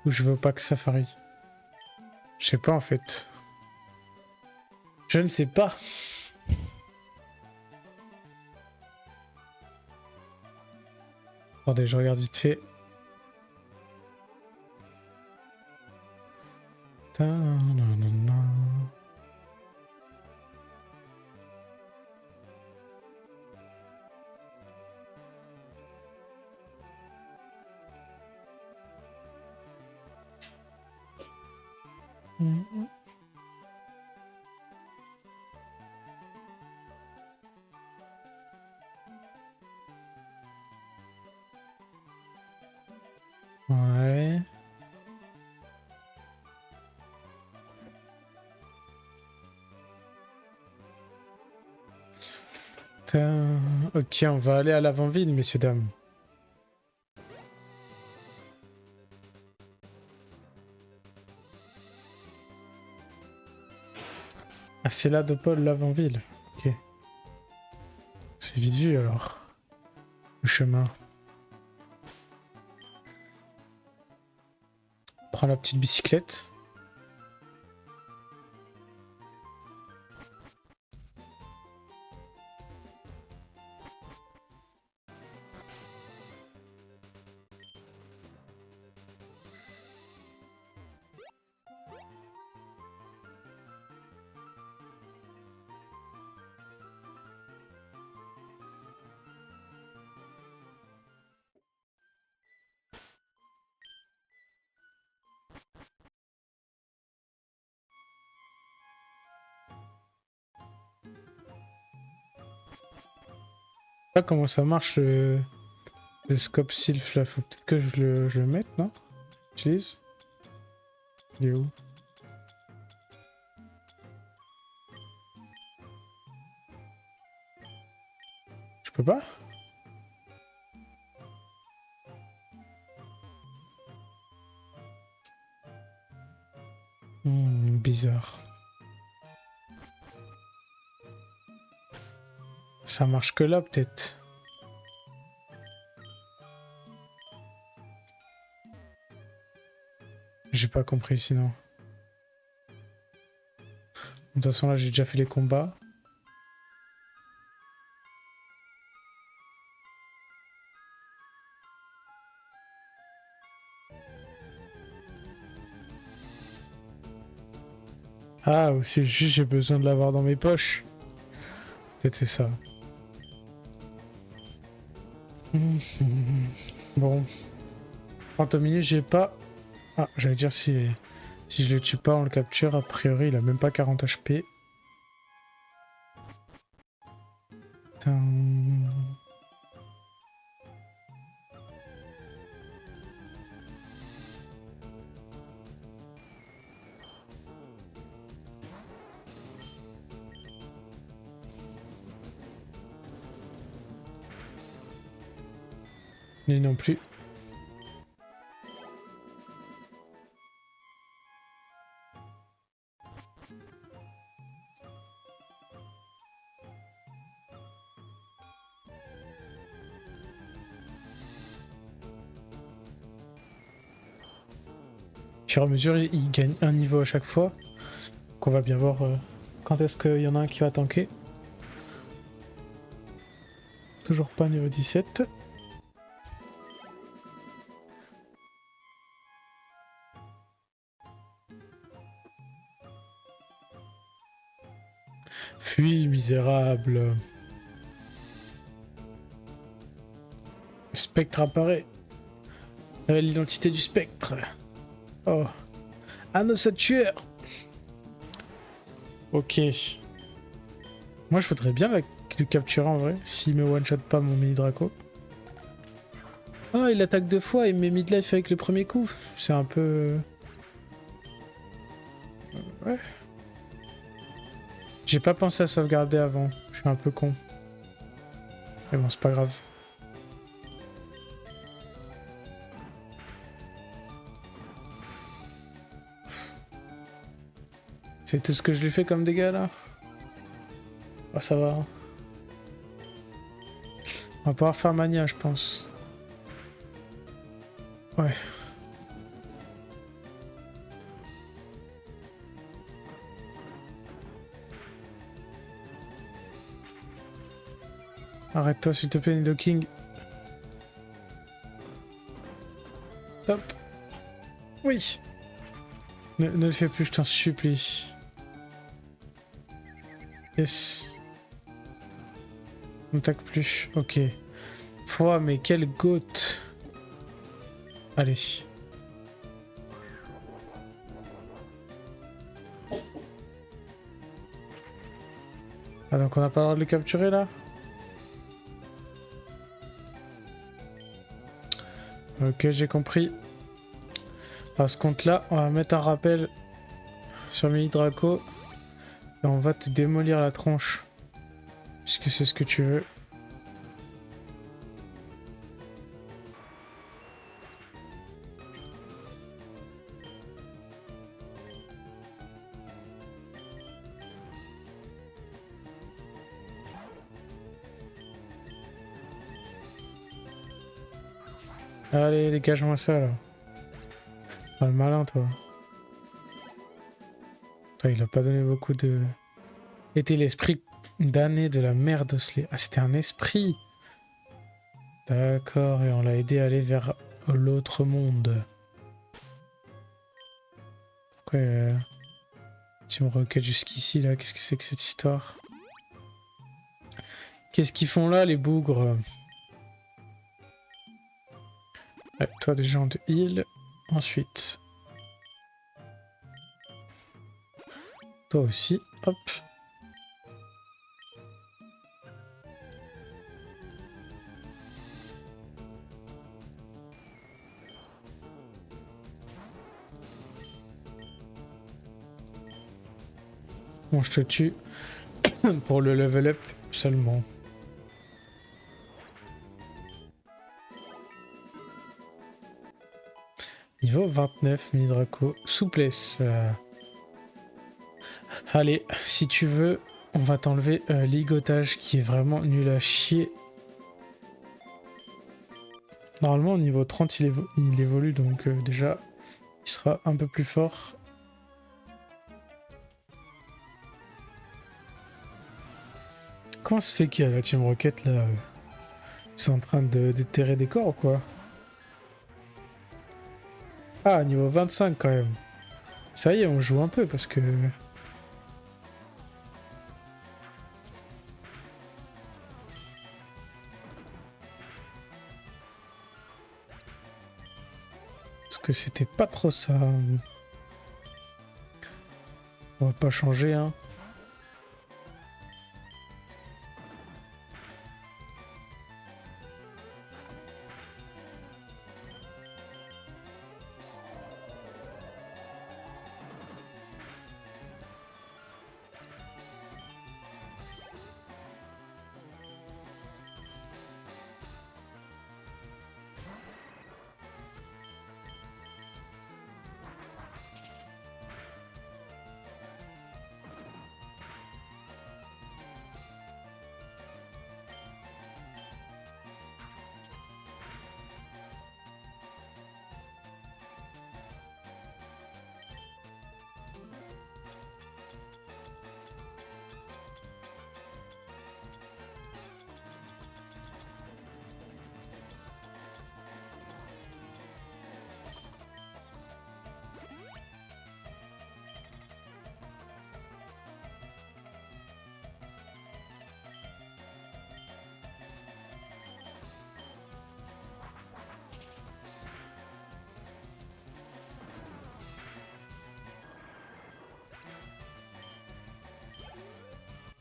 Ou je veux pas que Safari? Je sais pas en fait. Je ne sais pas. Attendez, je regarde vite fait. Ta-na-na-na. Ouais. Ok, on va aller à l'avant-ville, messieurs, dames. Ah, c'est là de Paul, l'avant-ville. Ok. C'est vite vu alors. Le chemin. Prends la petite bicyclette. pas comment ça marche le scope sylph là. Faut peut-être que je le mette, non? Utilise. Il est où? Je peux pas? Bizarre. Ça marche que là, peut-être. J'ai pas compris sinon. De toute façon, là, j'ai déjà fait les combats. Ah, ou c'est juste j'ai besoin de l'avoir dans mes poches. Peut-être c'est ça. Bon. 30 minutes, j'ai pas... Ah, j'allais dire si je le tue pas, on le capture. A priori, il a même pas 40 HP. Putain. Lui non plus. Au fur et à mesure, il gagne un niveau à chaque fois. Donc on va bien voir quand est-ce qu'il y en a un qui va tanker. Toujours pas niveau 17. Fuis, misérable. Spectre apparaît. L'identité du spectre. Oh. Un ossature. Ok. Moi, je voudrais bien le capturer en vrai, s'il me one-shot pas mon mini Draco. Oh, il attaque 2 fois et met mid-life avec le premier coup. C'est un peu... Ouais. J'ai pas pensé à sauvegarder avant. Je suis un peu con. Mais bon, c'est pas grave. C'est tout ce que je lui fais comme dégâts là. Oh, ça va. On va pouvoir faire mania, je pense. Ouais. Arrête-toi s'il te plaît, Nidoking. Top. Oui. Ne le fais plus, je t'en supplie. Yes. On taque plus. Ok. Foi, mais quelle goutte. Allez. Ah, donc on n'a pas le droit de le capturer là? Ok, j'ai compris. À ce compte-là, on va mettre un rappel sur Mini Draco. Et on va te démolir la tronche. Puisque c'est ce que tu veux. Allez, dégage-moi ça là. Pas le malin, toi. Toi, il a pas donné beaucoup de... Était l'esprit damné de la mère d'Osley. Ah, c'était un esprit. D'accord, et on l'a aidé à aller vers l'autre monde. Pourquoi tu me requêtes jusqu'ici là? Qu'est-ce que c'est que cette histoire? Qu'est-ce qu'ils font là, les bougres? Ouais, toi déjà on te heal. Ensuite. Toi aussi. Hop. Bon, je te tue pour le level up seulement. Niveau 29, mini Draco. Souplesse. Allez, si tu veux, on va t'enlever ligotage qui est vraiment nul à chier. Normalement, au niveau 30, il évolue, donc déjà, il sera un peu plus fort. Comment se fait qu'il y a la Team Rocket là ils sont en train de déterrer des corps ou quoi? Ah, niveau 25 quand même. Ça y est, on joue un peu parce que... Parce que c'était pas trop ça. On va pas changer, hein.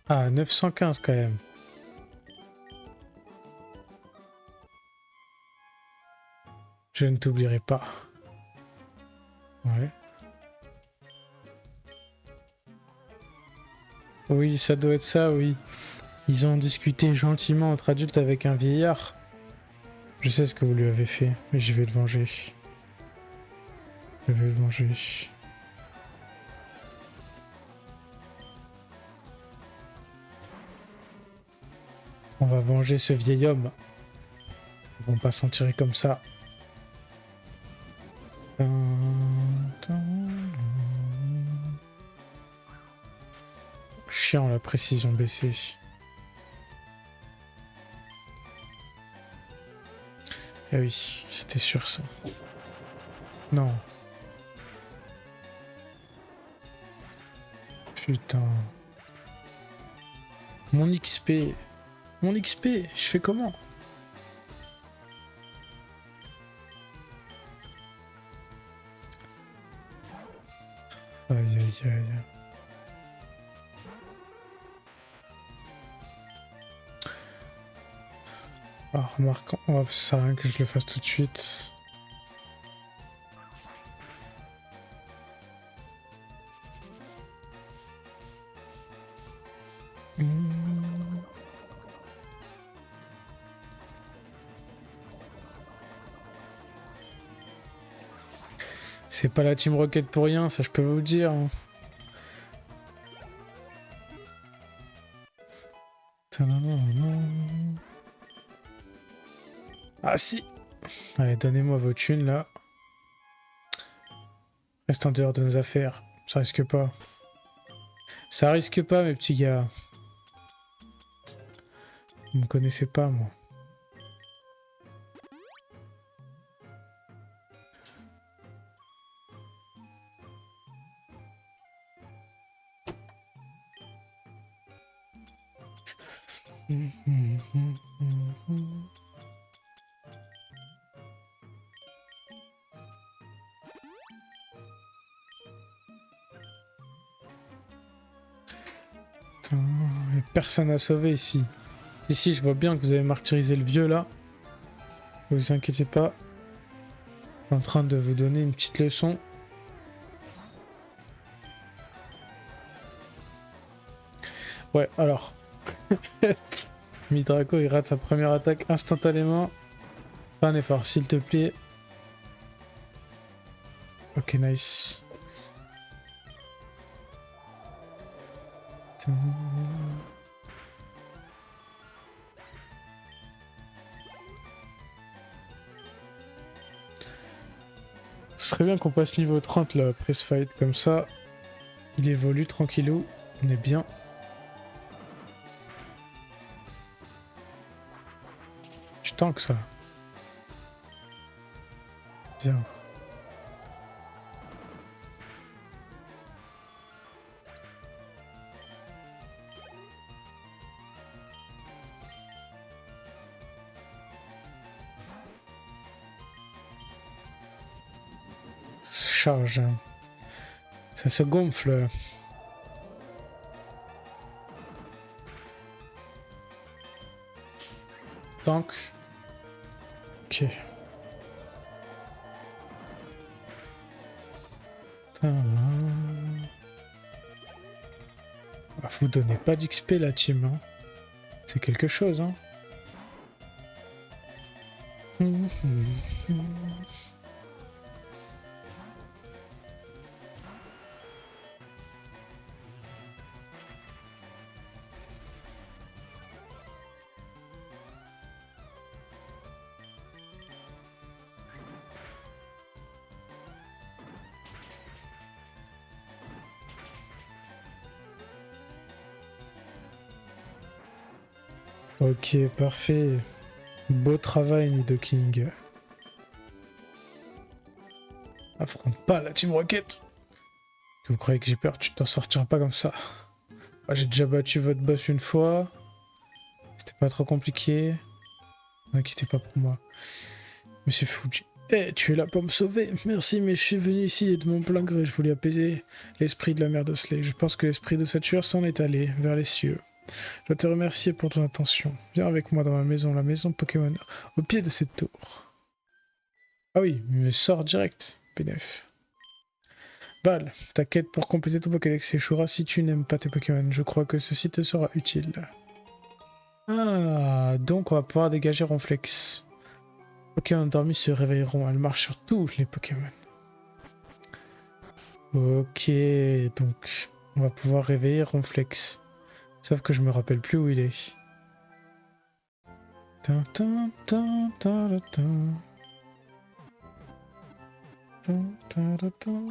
Ah, 915 quand même. Je ne t'oublierai pas. Ouais. Oui, ça doit être ça, oui. Ils ont discuté gentiment entre adultes avec un vieillard. Je sais ce que vous lui avez fait, mais je vais le venger. Je vais le venger. On va venger ce vieil homme. Ils vont pas s'en tirer comme ça. Chiant la précision baissée. Eh oui, c'était sûr ça. Non. Putain. Mon XP. Mon XP, je fais comment? Aïe aïe aïe. Alors remarque, ça sert à rien que je le fasse tout de suite. C'est pas la Team Rocket pour rien, ça je peux vous le dire. Ah si! Allez, donnez-moi vos thunes là. Reste en dehors de nos affaires. Ça risque pas. Ça risque pas, mes petits gars. Vous me connaissez pas, moi. Putain, y a personne à sauver ici. Ici, je vois bien que vous avez martyrisé le vieux là. Ne vous inquiétez pas. Je suis en train de vous donner une petite leçon. Ouais, alors. Midraco, il rate sa première attaque instantanément. Pas un effort, s'il te plaît. Ok, nice. Ce serait bien qu'on passe niveau 30 là, après ce fight, comme ça, il évolue tranquillou, on est bien. Tu tankes ça. Bien. Ça se charge. Ça se gonfle. Tank. Ok. Ah, vous donnez pas d'XP la team, hein. C'est quelque chose, hein. Ok, parfait. Beau travail, Nidoking. Affronte pas la Team Rocket. Vous croyez que j'ai peur? Tu t'en sortiras pas comme ça. Moi, j'ai déjà battu votre boss une fois. C'était pas trop compliqué. N'inquiétez pas pour moi. Monsieur Fuji. Eh, tu es là pour me sauver. Merci, mais je suis venu ici de mon plein gré. Je voulais apaiser l'esprit de la mère d'Osley. Je pense que l'esprit de sa tueur s'en est allé vers les cieux. Je dois te remercier pour ton attention. Viens avec moi dans ma maison, la maison Pokémon, au pied de cette tour. Ah oui, il me sort direct, Bénef. Bal, ta quête pour compléter ton Pokédex échouera si tu n'aimes pas tes Pokémon. Je crois que ceci te sera utile. Ah, donc on va pouvoir dégager Ronflex. Pokémon endormis se réveilleront. Elle marche sur tous les Pokémon. Ok, donc on va pouvoir réveiller Ronflex. Sauf que je me rappelle plus où il est. Tin, tin, tin, tin, tin. Tin, tin, tin, tin.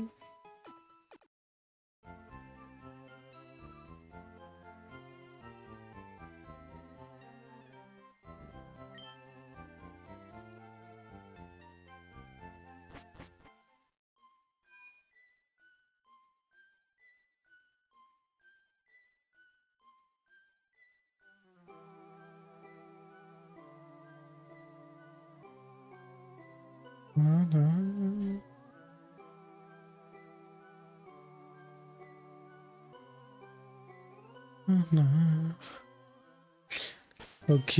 Ok,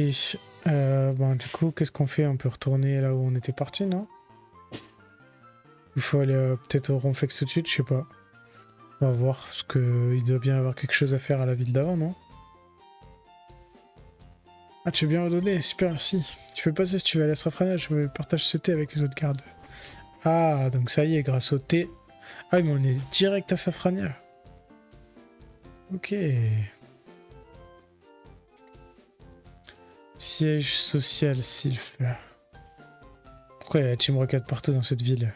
bon du coup qu'est-ce qu'on fait? On peut retourner là où on était parti, non? Il faut aller peut-être au Ronflex tout de suite, je sais pas. On va voir, parce que il doit bien y avoir quelque chose à faire à la ville d'avant, non? Ah, tu es bien redonné, super, merci. Tu peux passer si tu veux aller à Safrania, je partage ce thé avec les autres gardes. Ah, donc ça y est, grâce au thé. Ah, mais on est direct à Safrania. Ok. Siège social Sylph. Pourquoi il y a la Team Rocket partout dans cette ville?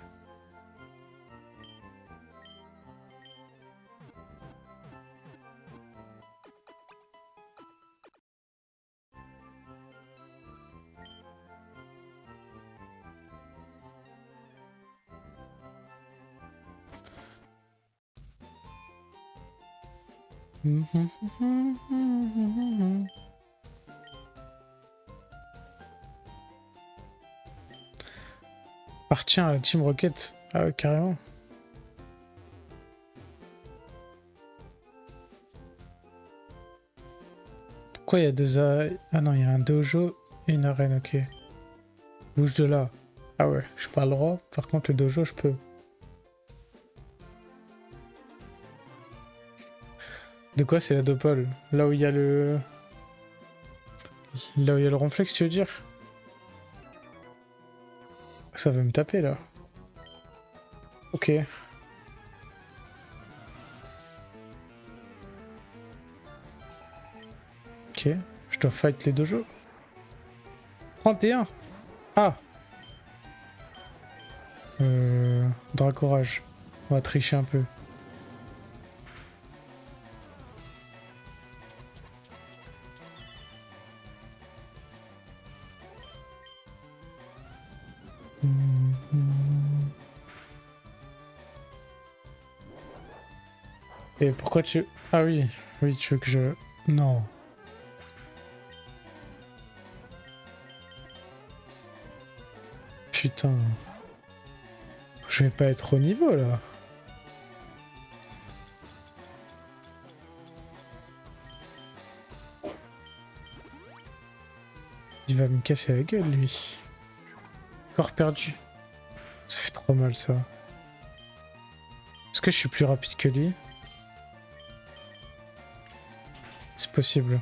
Appartient à la Team Rocket. Ah ouais, carrément. Pourquoi il y a deux... Ah non, il y a un dojo et une arène, ok. Bouge de là. Ah ouais, je pas le droit. Par contre, le dojo, je peux. De quoi c'est la dopole? Là où il y a le... Là où il y a le ronflex, tu veux dire? Ça veut me taper, là. Ok. Ok. Je dois fight les dojos. 31. Ah. Dracorage. On va tricher un peu. Et pourquoi tu... Ah oui. Oui, tu veux que je... Non. Putain. Je vais pas être au niveau, là. Il va me casser la gueule, lui. Corps perdu. Ça fait trop mal, ça. Est-ce que je suis plus rapide que lui? C'est possible.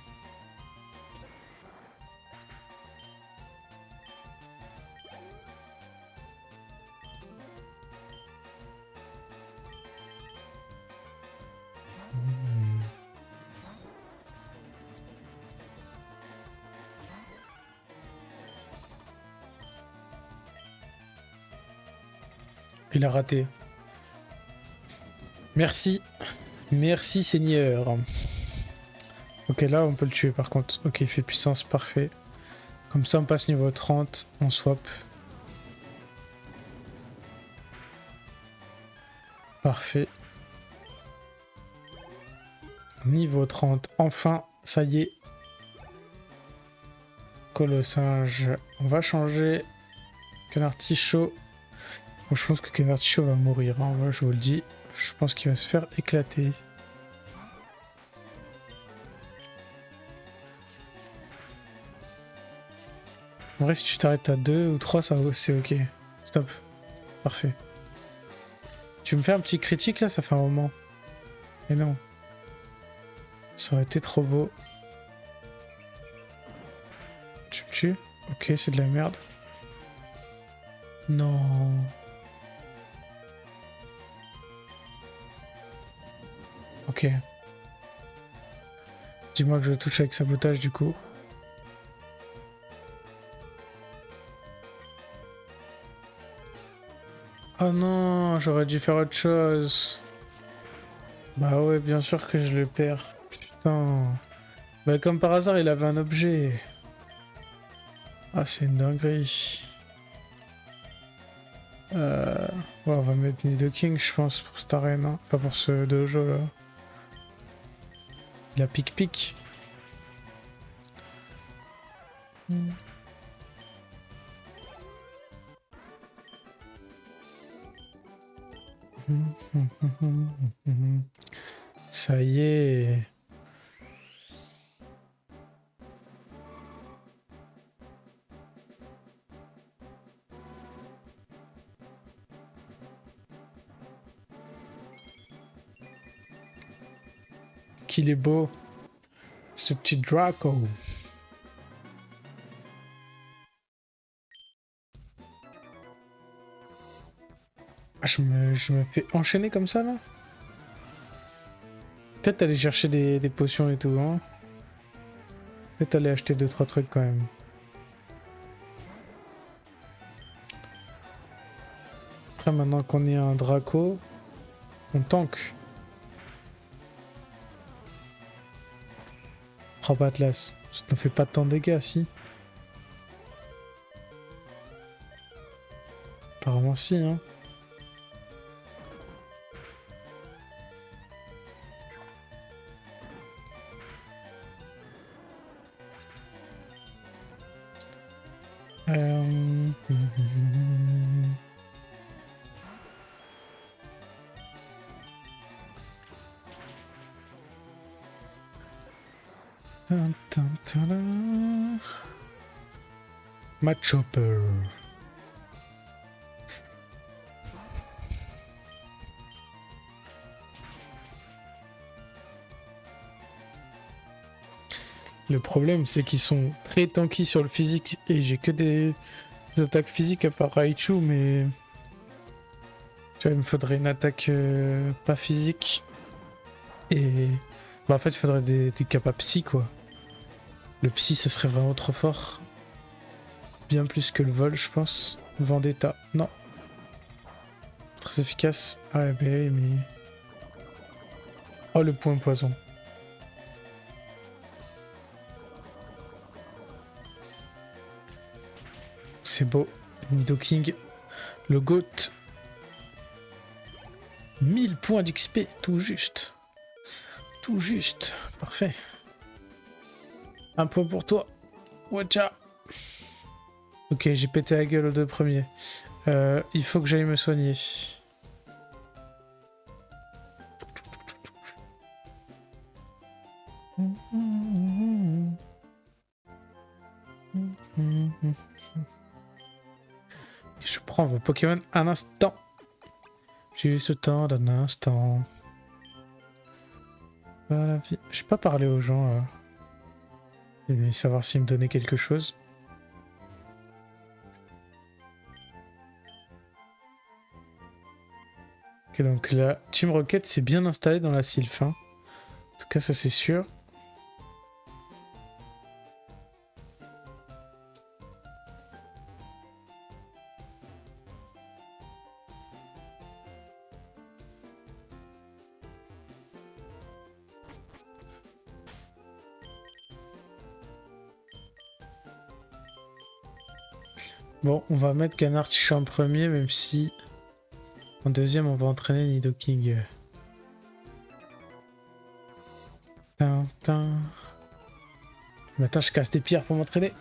Il a raté. Merci. Merci Seigneur. Ok, là on peut le tuer par contre. Ok, il fait puissance, parfait. Comme ça on passe niveau 30, on swap. Parfait. Niveau 30, enfin, ça y est. Colossinge. On va changer. Canartichaud. Bon, je pense que Canartichaud va mourir, hein. Ouais, je vous le dis. Je pense qu'il va se faire éclater. En vrai, si tu t'arrêtes à 2 ou 3, c'est ok. Stop. Parfait. Tu me fais un petit critique là, ça fait un moment. Mais non. Ça aurait été trop beau. Tu me tues? Ok, c'est de la merde. Non. Ok. Dis-moi que je touche avec sabotage du coup. Oh non, j'aurais dû faire autre chose. Bah ouais, bien sûr que je le perds. Putain. Bah comme par hasard, il avait un objet. Ah, c'est une dinguerie. Ouais, on va mettre Nidoking, je pense, pour cette arène. Hein. Enfin, pour ce dojo là. Il a pic-pic. Ça y est. Qu'il est beau. Ce petit Draco. Ah, je me fais enchaîner comme ça là. Peut-être aller chercher des potions et tout, hein. Peut-être aller acheter 2-3 trucs quand même. Après, maintenant qu'on est un Draco, on tank. Oh, pas Atlas. Ça ne fait pas tant de dégâts, si. Apparemment, si, hein. Euh... Machopper. Le problème, c'est qu'ils sont très tanky sur le physique et j'ai que des attaques physiques à part Raichu, mais tu vois, il me faudrait une attaque pas physique et bah en fait, il faudrait des capas psy quoi. Le psy, ce serait vraiment trop fort, bien plus que le vol, je pense. Vendetta, non, très efficace. Ah ouais, mais oh le point poison. C'est beau. Nidoking, le GOAT. 1000 points d'XP, tout juste. Tout juste. Parfait. Un point pour toi. Watcha. Ok, j'ai pété la gueule aux deux premiers. Il faut que j'aille me soigner. Je prends vos Pokémon un instant. Juste le temps d'un instant. Voilà, j'ai pas parlé aux gens. Et savoir s'ils me donnaient quelque chose. Ok, donc la Team Rocket s'est bien installée dans la Sylph. Hein. En tout cas, ça c'est sûr. Bon, on va mettre Canartiche en premier, même si en deuxième, on va entraîner Nidoking. Tintin. Maintenant, je casse des pierres pour m'entraîner.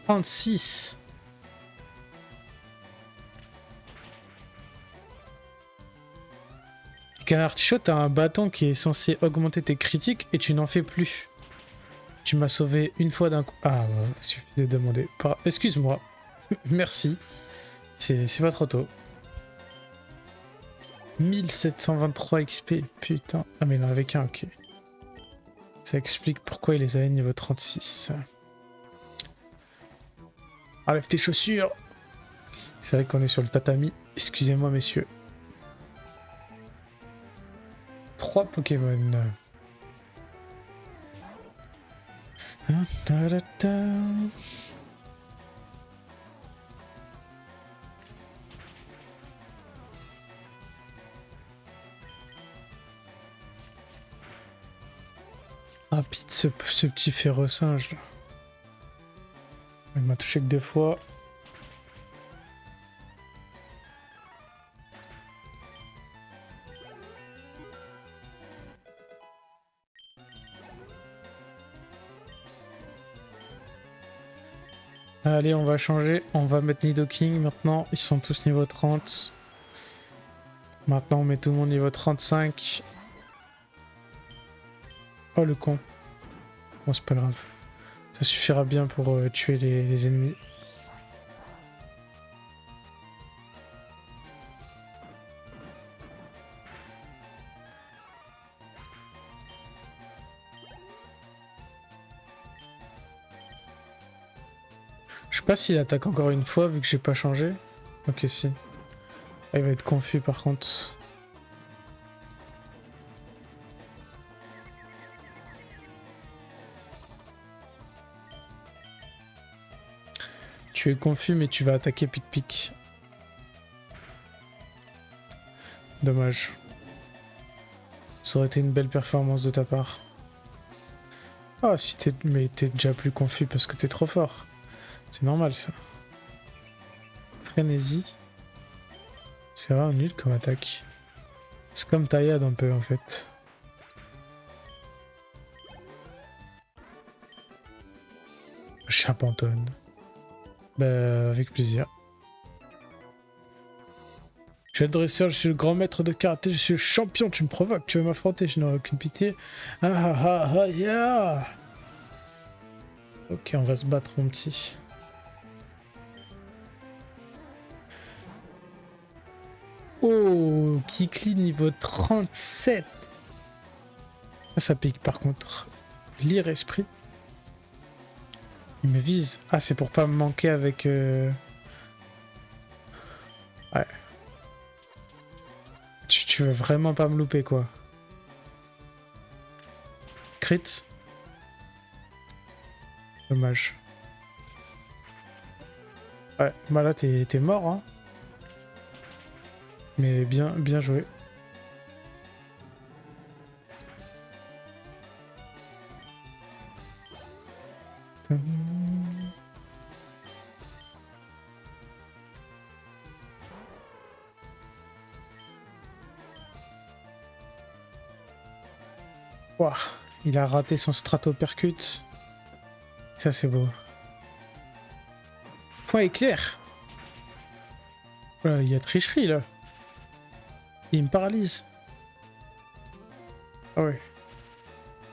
« 36. Canartichaud, t'as un bâton qui est censé augmenter tes critiques et tu n'en fais plus. Tu m'as sauvé une fois d'un coup. Ah, bah, suffit de demander. Excuse-moi. Merci. C'est pas trop tôt. 1723 XP, putain. Ah mais il en avait qu'un, ok. Ça explique pourquoi il les avait niveau 36. Enlève tes chaussures. C'est vrai qu'on est sur le tatami. Excusez-moi, messieurs. 3 Pokémon. Rapide ce petit férocinge là. Il m'a touché que 2 fois. Allez, on va changer. On va mettre Nidoking maintenant. Ils sont tous niveau 30. Maintenant, on met tout le monde niveau 35. Oh, le con. Bon, c'est pas grave. Ça suffira bien pour tuer les ennemis. Je sais pas s'il attaque encore une fois vu que j'ai pas changé. Ok, si. Ah, il va être confus par contre. Tu es confus mais tu vas attaquer pic-pic. Dommage. Ça aurait été une belle performance de ta part. Ah, si t'es... Mais t'es déjà plus confus parce que t'es trop fort. C'est normal ça. Frénésie. C'est vraiment nul comme attaque. C'est comme Taillade un peu en fait. Chapantonne. Bah avec plaisir. Je suis le dresseur, je suis le grand maître de karaté, je suis le champion, tu me provoques, tu veux m'affronter, je n'aurai aucune pitié. Ah ah ah yeah. Ok, on va se battre mon petit. Oh, Kikli niveau 37. Ça pique par contre. Lire esprit. Il me vise. Ah, c'est pour pas me manquer avec... Ouais. Tu veux vraiment pas me louper, quoi. Crit. Dommage. Ouais, bah là, t'es mort, hein. Mais bien joué. Wow, il a raté son stratopercute. Ça, c'est beau. Point éclair. Voilà, il y a tricherie, là. Il me paralyse. Ah ouais.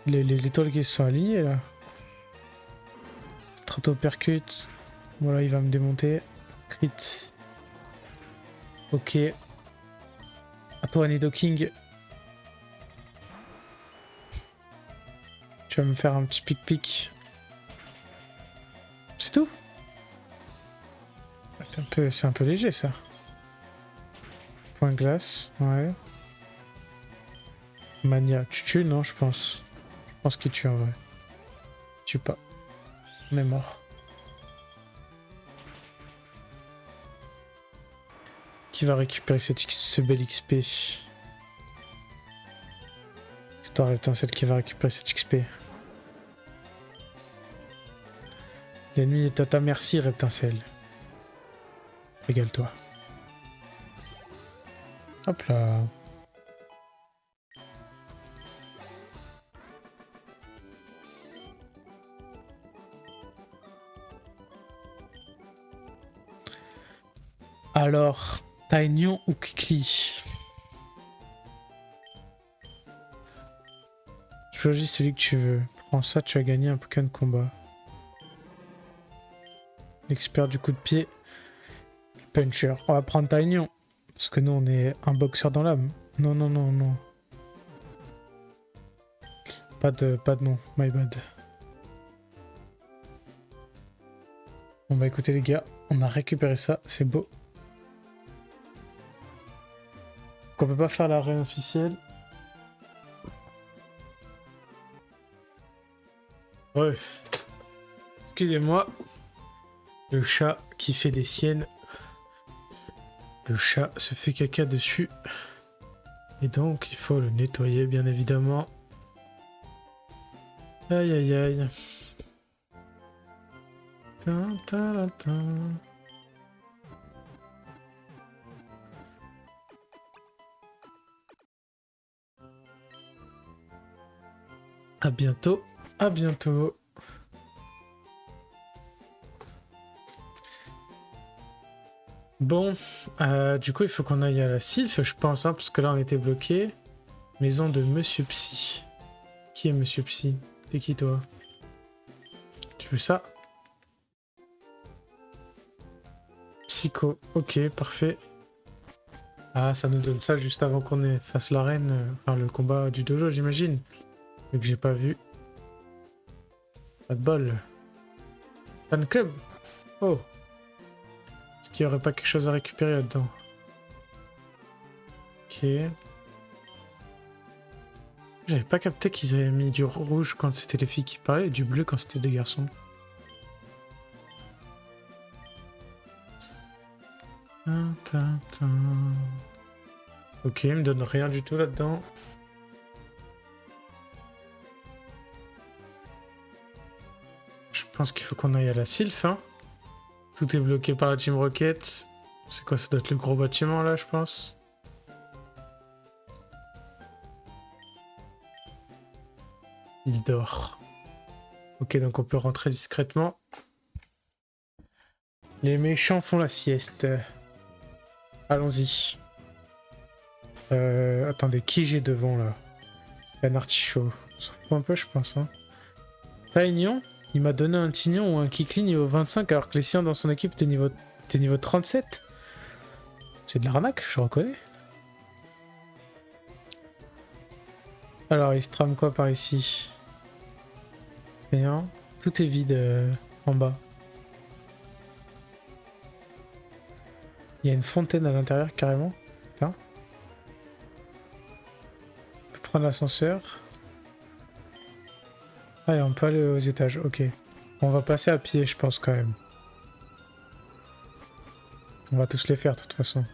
Les étoiles qui se sont alignées, là. Stratopercute. Voilà, il va me démonter. Crit. Ok. À toi, Nidoking. Tu vas me faire un petit pic-pic. C'est tout? C'est un peu léger, ça. Point glace, ouais. Mania, tu tues? Non, je pense. Je pense qu'il tue en vrai. Tue pas. On est mort. Qui va récupérer ce bel XP? C'est toi, Reptincelle, qui va récupérer cette XP. L'ennemi est à ta merci, Reptincelle. Régale-toi. Hop là. Alors, Taignon ou Kikli? Choisis celui que tu veux. Prends ça, tu as gagné un Pokémon de combat. L'expert du coup de pied. Puncher. On va prendre Taignon. Parce que nous, on est un boxeur dans l'âme. Non, non, non, non. Pas de nom. My bad. Bon bah écoutez les gars, on a récupéré ça. C'est beau. On peut pas faire l'arène officielle. Ouais. Excusez-moi. Le chat qui fait des siennes. Le chat se fait caca dessus. Et donc il faut le nettoyer bien évidemment. Aïe aïe aïe. Tin, tin, tin. À bientôt. À bientôt. Bon, du coup, il faut qu'on aille à la Sylph, je pense, hein, parce que là, on était bloqué. Maison de Monsieur Psy. Qui est Monsieur Psy? T'es qui, toi? Tu veux ça? Psycho. Ok, parfait. Ah, ça nous donne ça juste avant qu'on fasse l'arène, enfin, le combat du dojo, j'imagine. Mais que j'ai pas vu. Pas de bol. Fan club. Oh. Est-ce qu'il y aurait pas quelque chose à récupérer là-dedans? Ok. J'avais pas capté qu'ils avaient mis du rouge quand c'était les filles qui parlaient et du bleu quand c'était des garçons. Ok, il me donne rien du tout là-dedans. Je pense qu'il faut qu'on aille à la Sylph, hein. Tout est bloqué par la Team Rocket. C'est quoi, ça doit être le gros bâtiment là, je pense. Il dort. Ok, donc on peut rentrer discrètement. Les méchants font la sieste. Allons-y. Attendez, qui j'ai devant là? Un artichaut. On s'en fout un peu, je pense. Hein. Paignon, il m'a donné un tignon ou un kikli niveau 25 alors que les siens dans son équipe étaient niveau 37. C'est de l'arnaque, je reconnais. Alors, il se trame quoi par ici? Rien. Tout est vide en bas. Il y a une fontaine à l'intérieur carrément. Putain. On peut prendre l'ascenseur. Ah, et on peut aller aux étages, ok. On va passer à pied, je pense, quand même. On va tous les faire, de toute façon.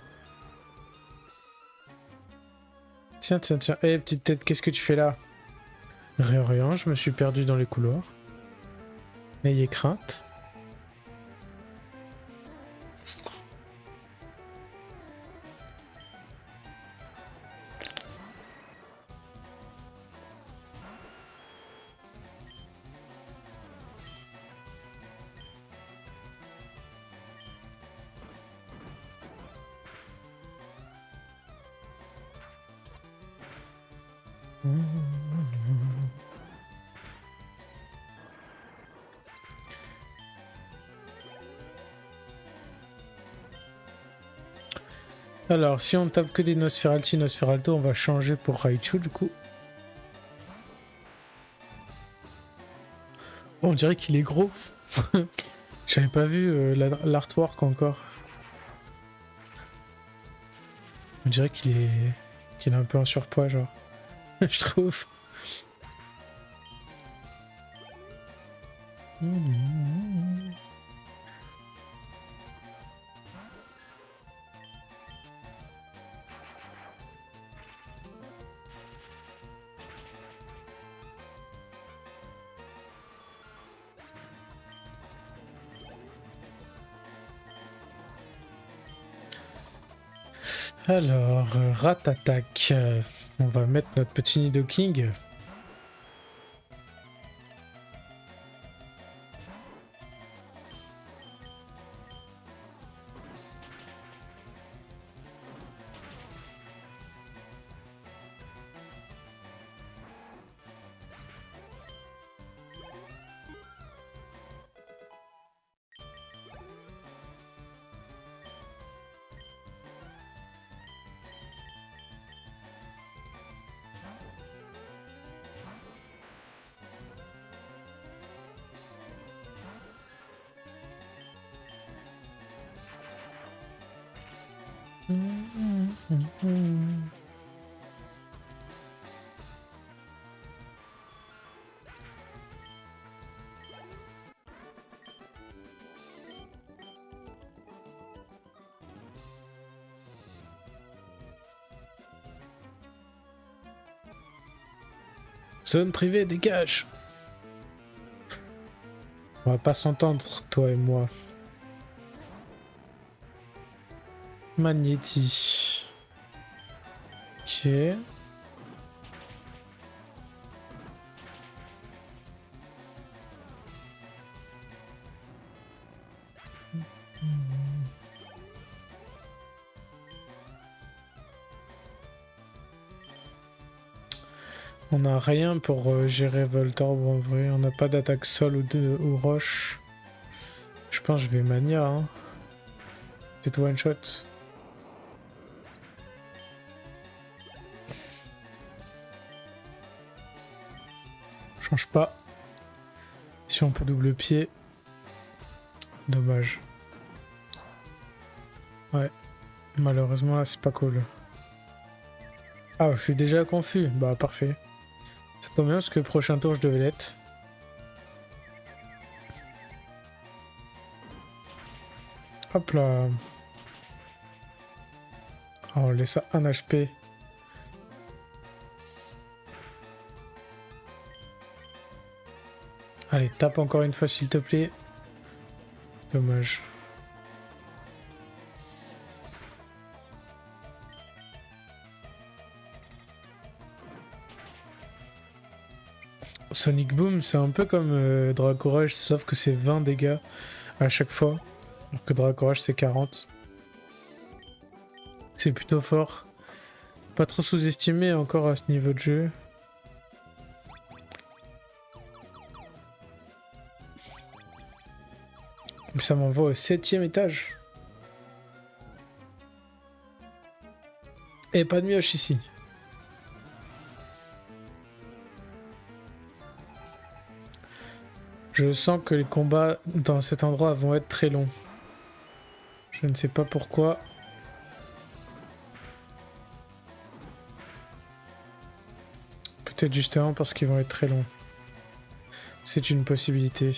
Tiens, tiens, tiens. Eh, petite tête, qu'est-ce que tu fais là? Rien, rien, je me suis perdu dans les couloirs. N'ayez crainte. Alors, si on tape que des Nosferalti, Nosferalto, on va changer pour Raichu du coup. On dirait qu'il est gros. J'avais pas vu l'artwork encore. On dirait qu'il est un peu en surpoids, genre. Je trouve. Alors, Rat-Attack. On va mettre notre petit Nidoking. Zone privée, dégage! On va pas s'entendre, toi et moi. Magnéti. Ok. On n'a rien pour gérer Voltorb en vrai. On n'a pas d'attaque sol ou roche. Je pense que je vais Mania. Hein. C'est one shot. Change pas. Si on peut double pied. Dommage. Ouais. Malheureusement là c'est pas cool. Ah je suis déjà confus. Bah parfait. Ça tombe bien parce que le prochain tour je devais l'être. Hop là. Oh, on laisse ça 1 HP. Allez, tape encore une fois s'il te plaît. Dommage. Sonic Boom, c'est un peu comme Dracourage, sauf que c'est 20 dégâts à chaque fois, alors que Dracourage c'est 40. C'est plutôt fort. Pas trop sous-estimé encore à ce niveau de jeu. Donc ça m'envoie au 7e étage. Et pas de mioche ici. Je sens que les combats dans cet endroit vont être très longs. Je ne sais pas pourquoi. Peut-être justement parce qu'ils vont être très longs. C'est une possibilité.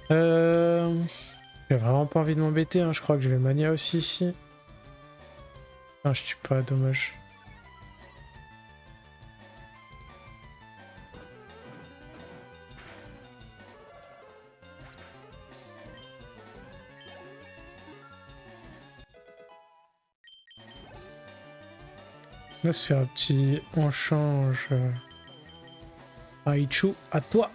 J'ai vraiment pas envie de m'embêter, hein. Je crois que je vais mania aussi ici. Non, je tue pas, dommage. On va se faire un petit... On change... Raichu, à toi.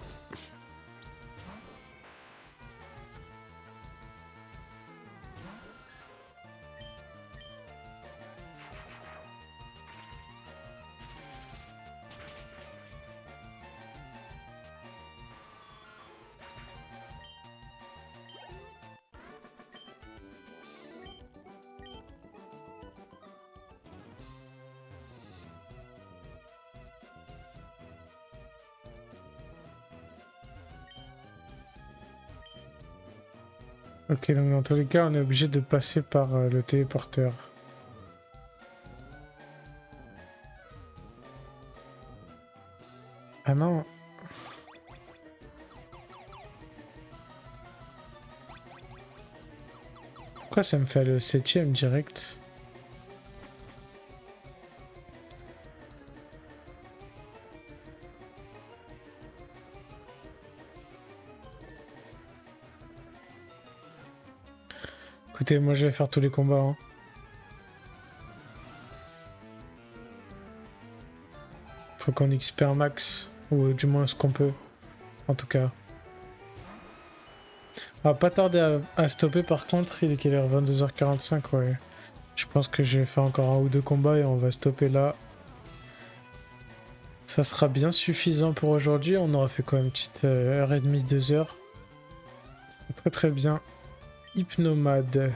Ok, donc dans tous les cas, on est obligé de passer par le téléporteur. Ah non. Pourquoi ça me fait le 7e direct? Écoutez, moi je vais faire tous les combats, hein. Faut qu'on XP un max, ou du moins ce qu'on peut, en tout cas. On va pas tarder à stopper par contre, il est quelle heure? 22h45, ouais. Je pense que je vais faire encore un ou deux combats et on va stopper là. Ça sera bien suffisant pour aujourd'hui, on aura fait quoi, une petite heure et demie, 2 heures. Très très bien. Hypnomade.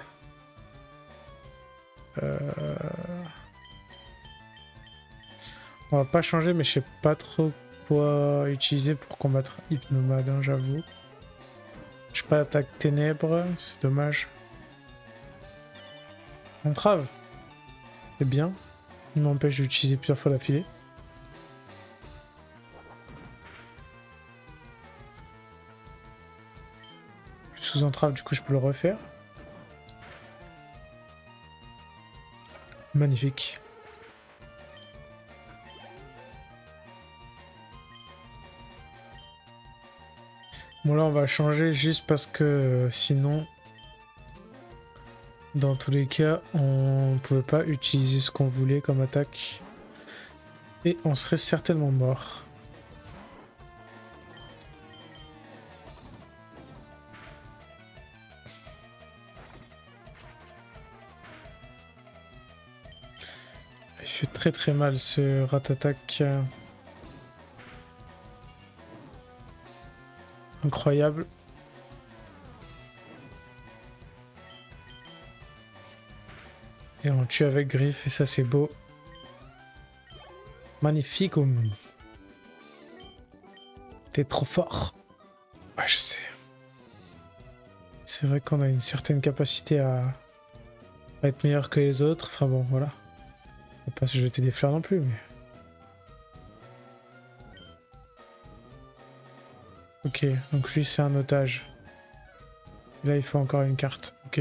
On va pas changer, mais je sais pas trop quoi utiliser pour combattre Hypnomade, hein, j'avoue. Je sais pas, attaque ténèbres, c'est dommage. Entrave. C'est bien. Il m'empêche d'utiliser plusieurs fois d'affilée. Sous entrave, du coup, je peux le refaire. Magnifique. Bon, là, on va changer juste parce que sinon, dans tous les cas, on pouvait pas utiliser ce qu'on voulait comme attaque. Et on serait certainement mort. Il fait très très mal ce rat-attaque. Incroyable. Et on le tue avec griffe et ça c'est beau. Magnificum. T'es trop fort. Ouais, je sais. C'est vrai qu'on a une certaine capacité à être meilleur que les autres. Enfin bon, voilà. On va pas se jeter des fleurs non plus, mais... Ok, donc lui c'est un otage. Là il faut encore une carte. Ok.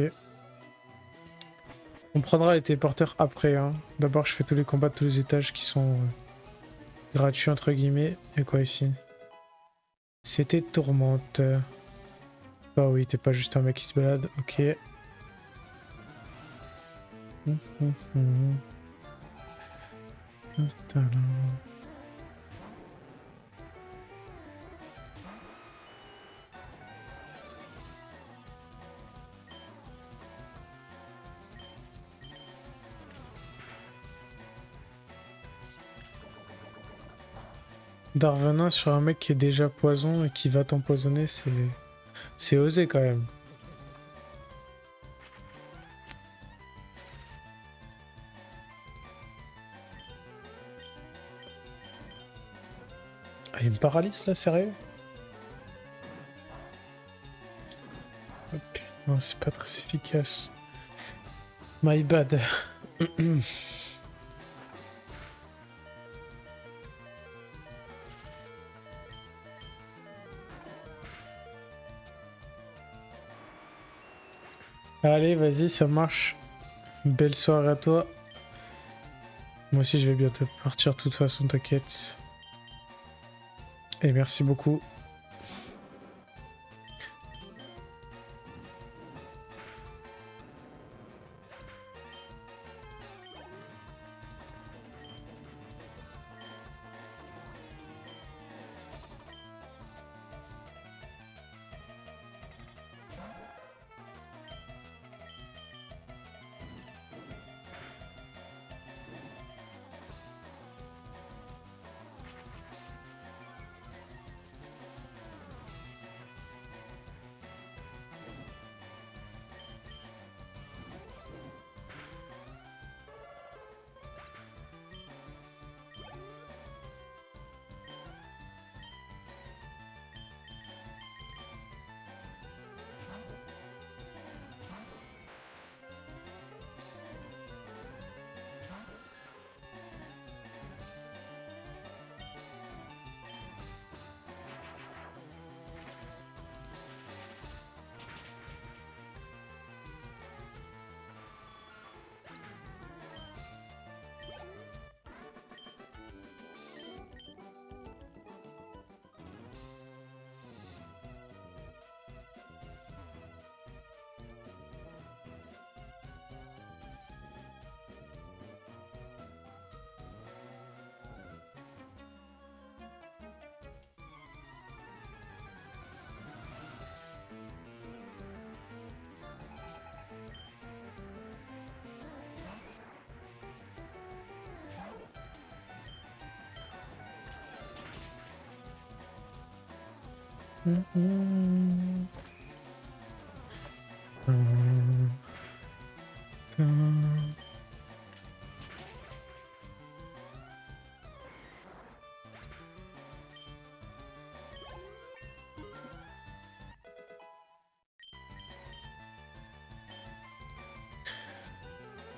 On prendra les téléporteurs après, hein. D'abord je fais tous les combats de tous les étages qui sont gratuits entre guillemets. Et quoi ici? C'était tourmente. Ah oui, t'es pas juste un mec qui se balade. Ok. Darvenin sur un mec qui est déjà poison et qui va t'empoisonner, c'est osé quand même. Ah, il me paralyse là, sérieux? Oh, putain, c'est pas très efficace. My bad. Allez, vas-y, ça marche. Belle soirée à toi. Moi aussi, je vais bientôt partir, de toute façon, t'inquiète. Et merci beaucoup.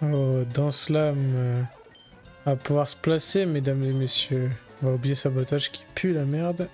Oh, Danslam va pouvoir se placer, mesdames et messieurs. On va oublier sabotage qui pue la merde.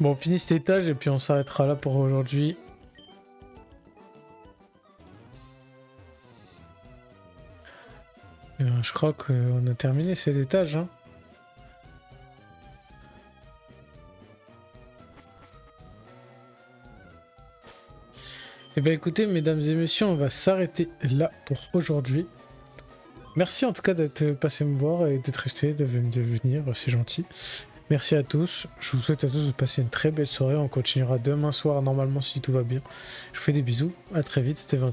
Bon, on finit cet étage et puis on s'arrêtera là pour aujourd'hui. Je crois qu'on a terminé cet étage. Hein. Eh bien écoutez, mesdames et messieurs, on va s'arrêter là pour aujourd'hui. Merci en tout cas d'être passé me voir et d'être resté, de venir, c'est gentil. Merci à tous, je vous souhaite à tous de passer une très belle soirée, on continuera demain soir normalement si tout va bien. Je vous fais des bisous, à très vite, c'était 20.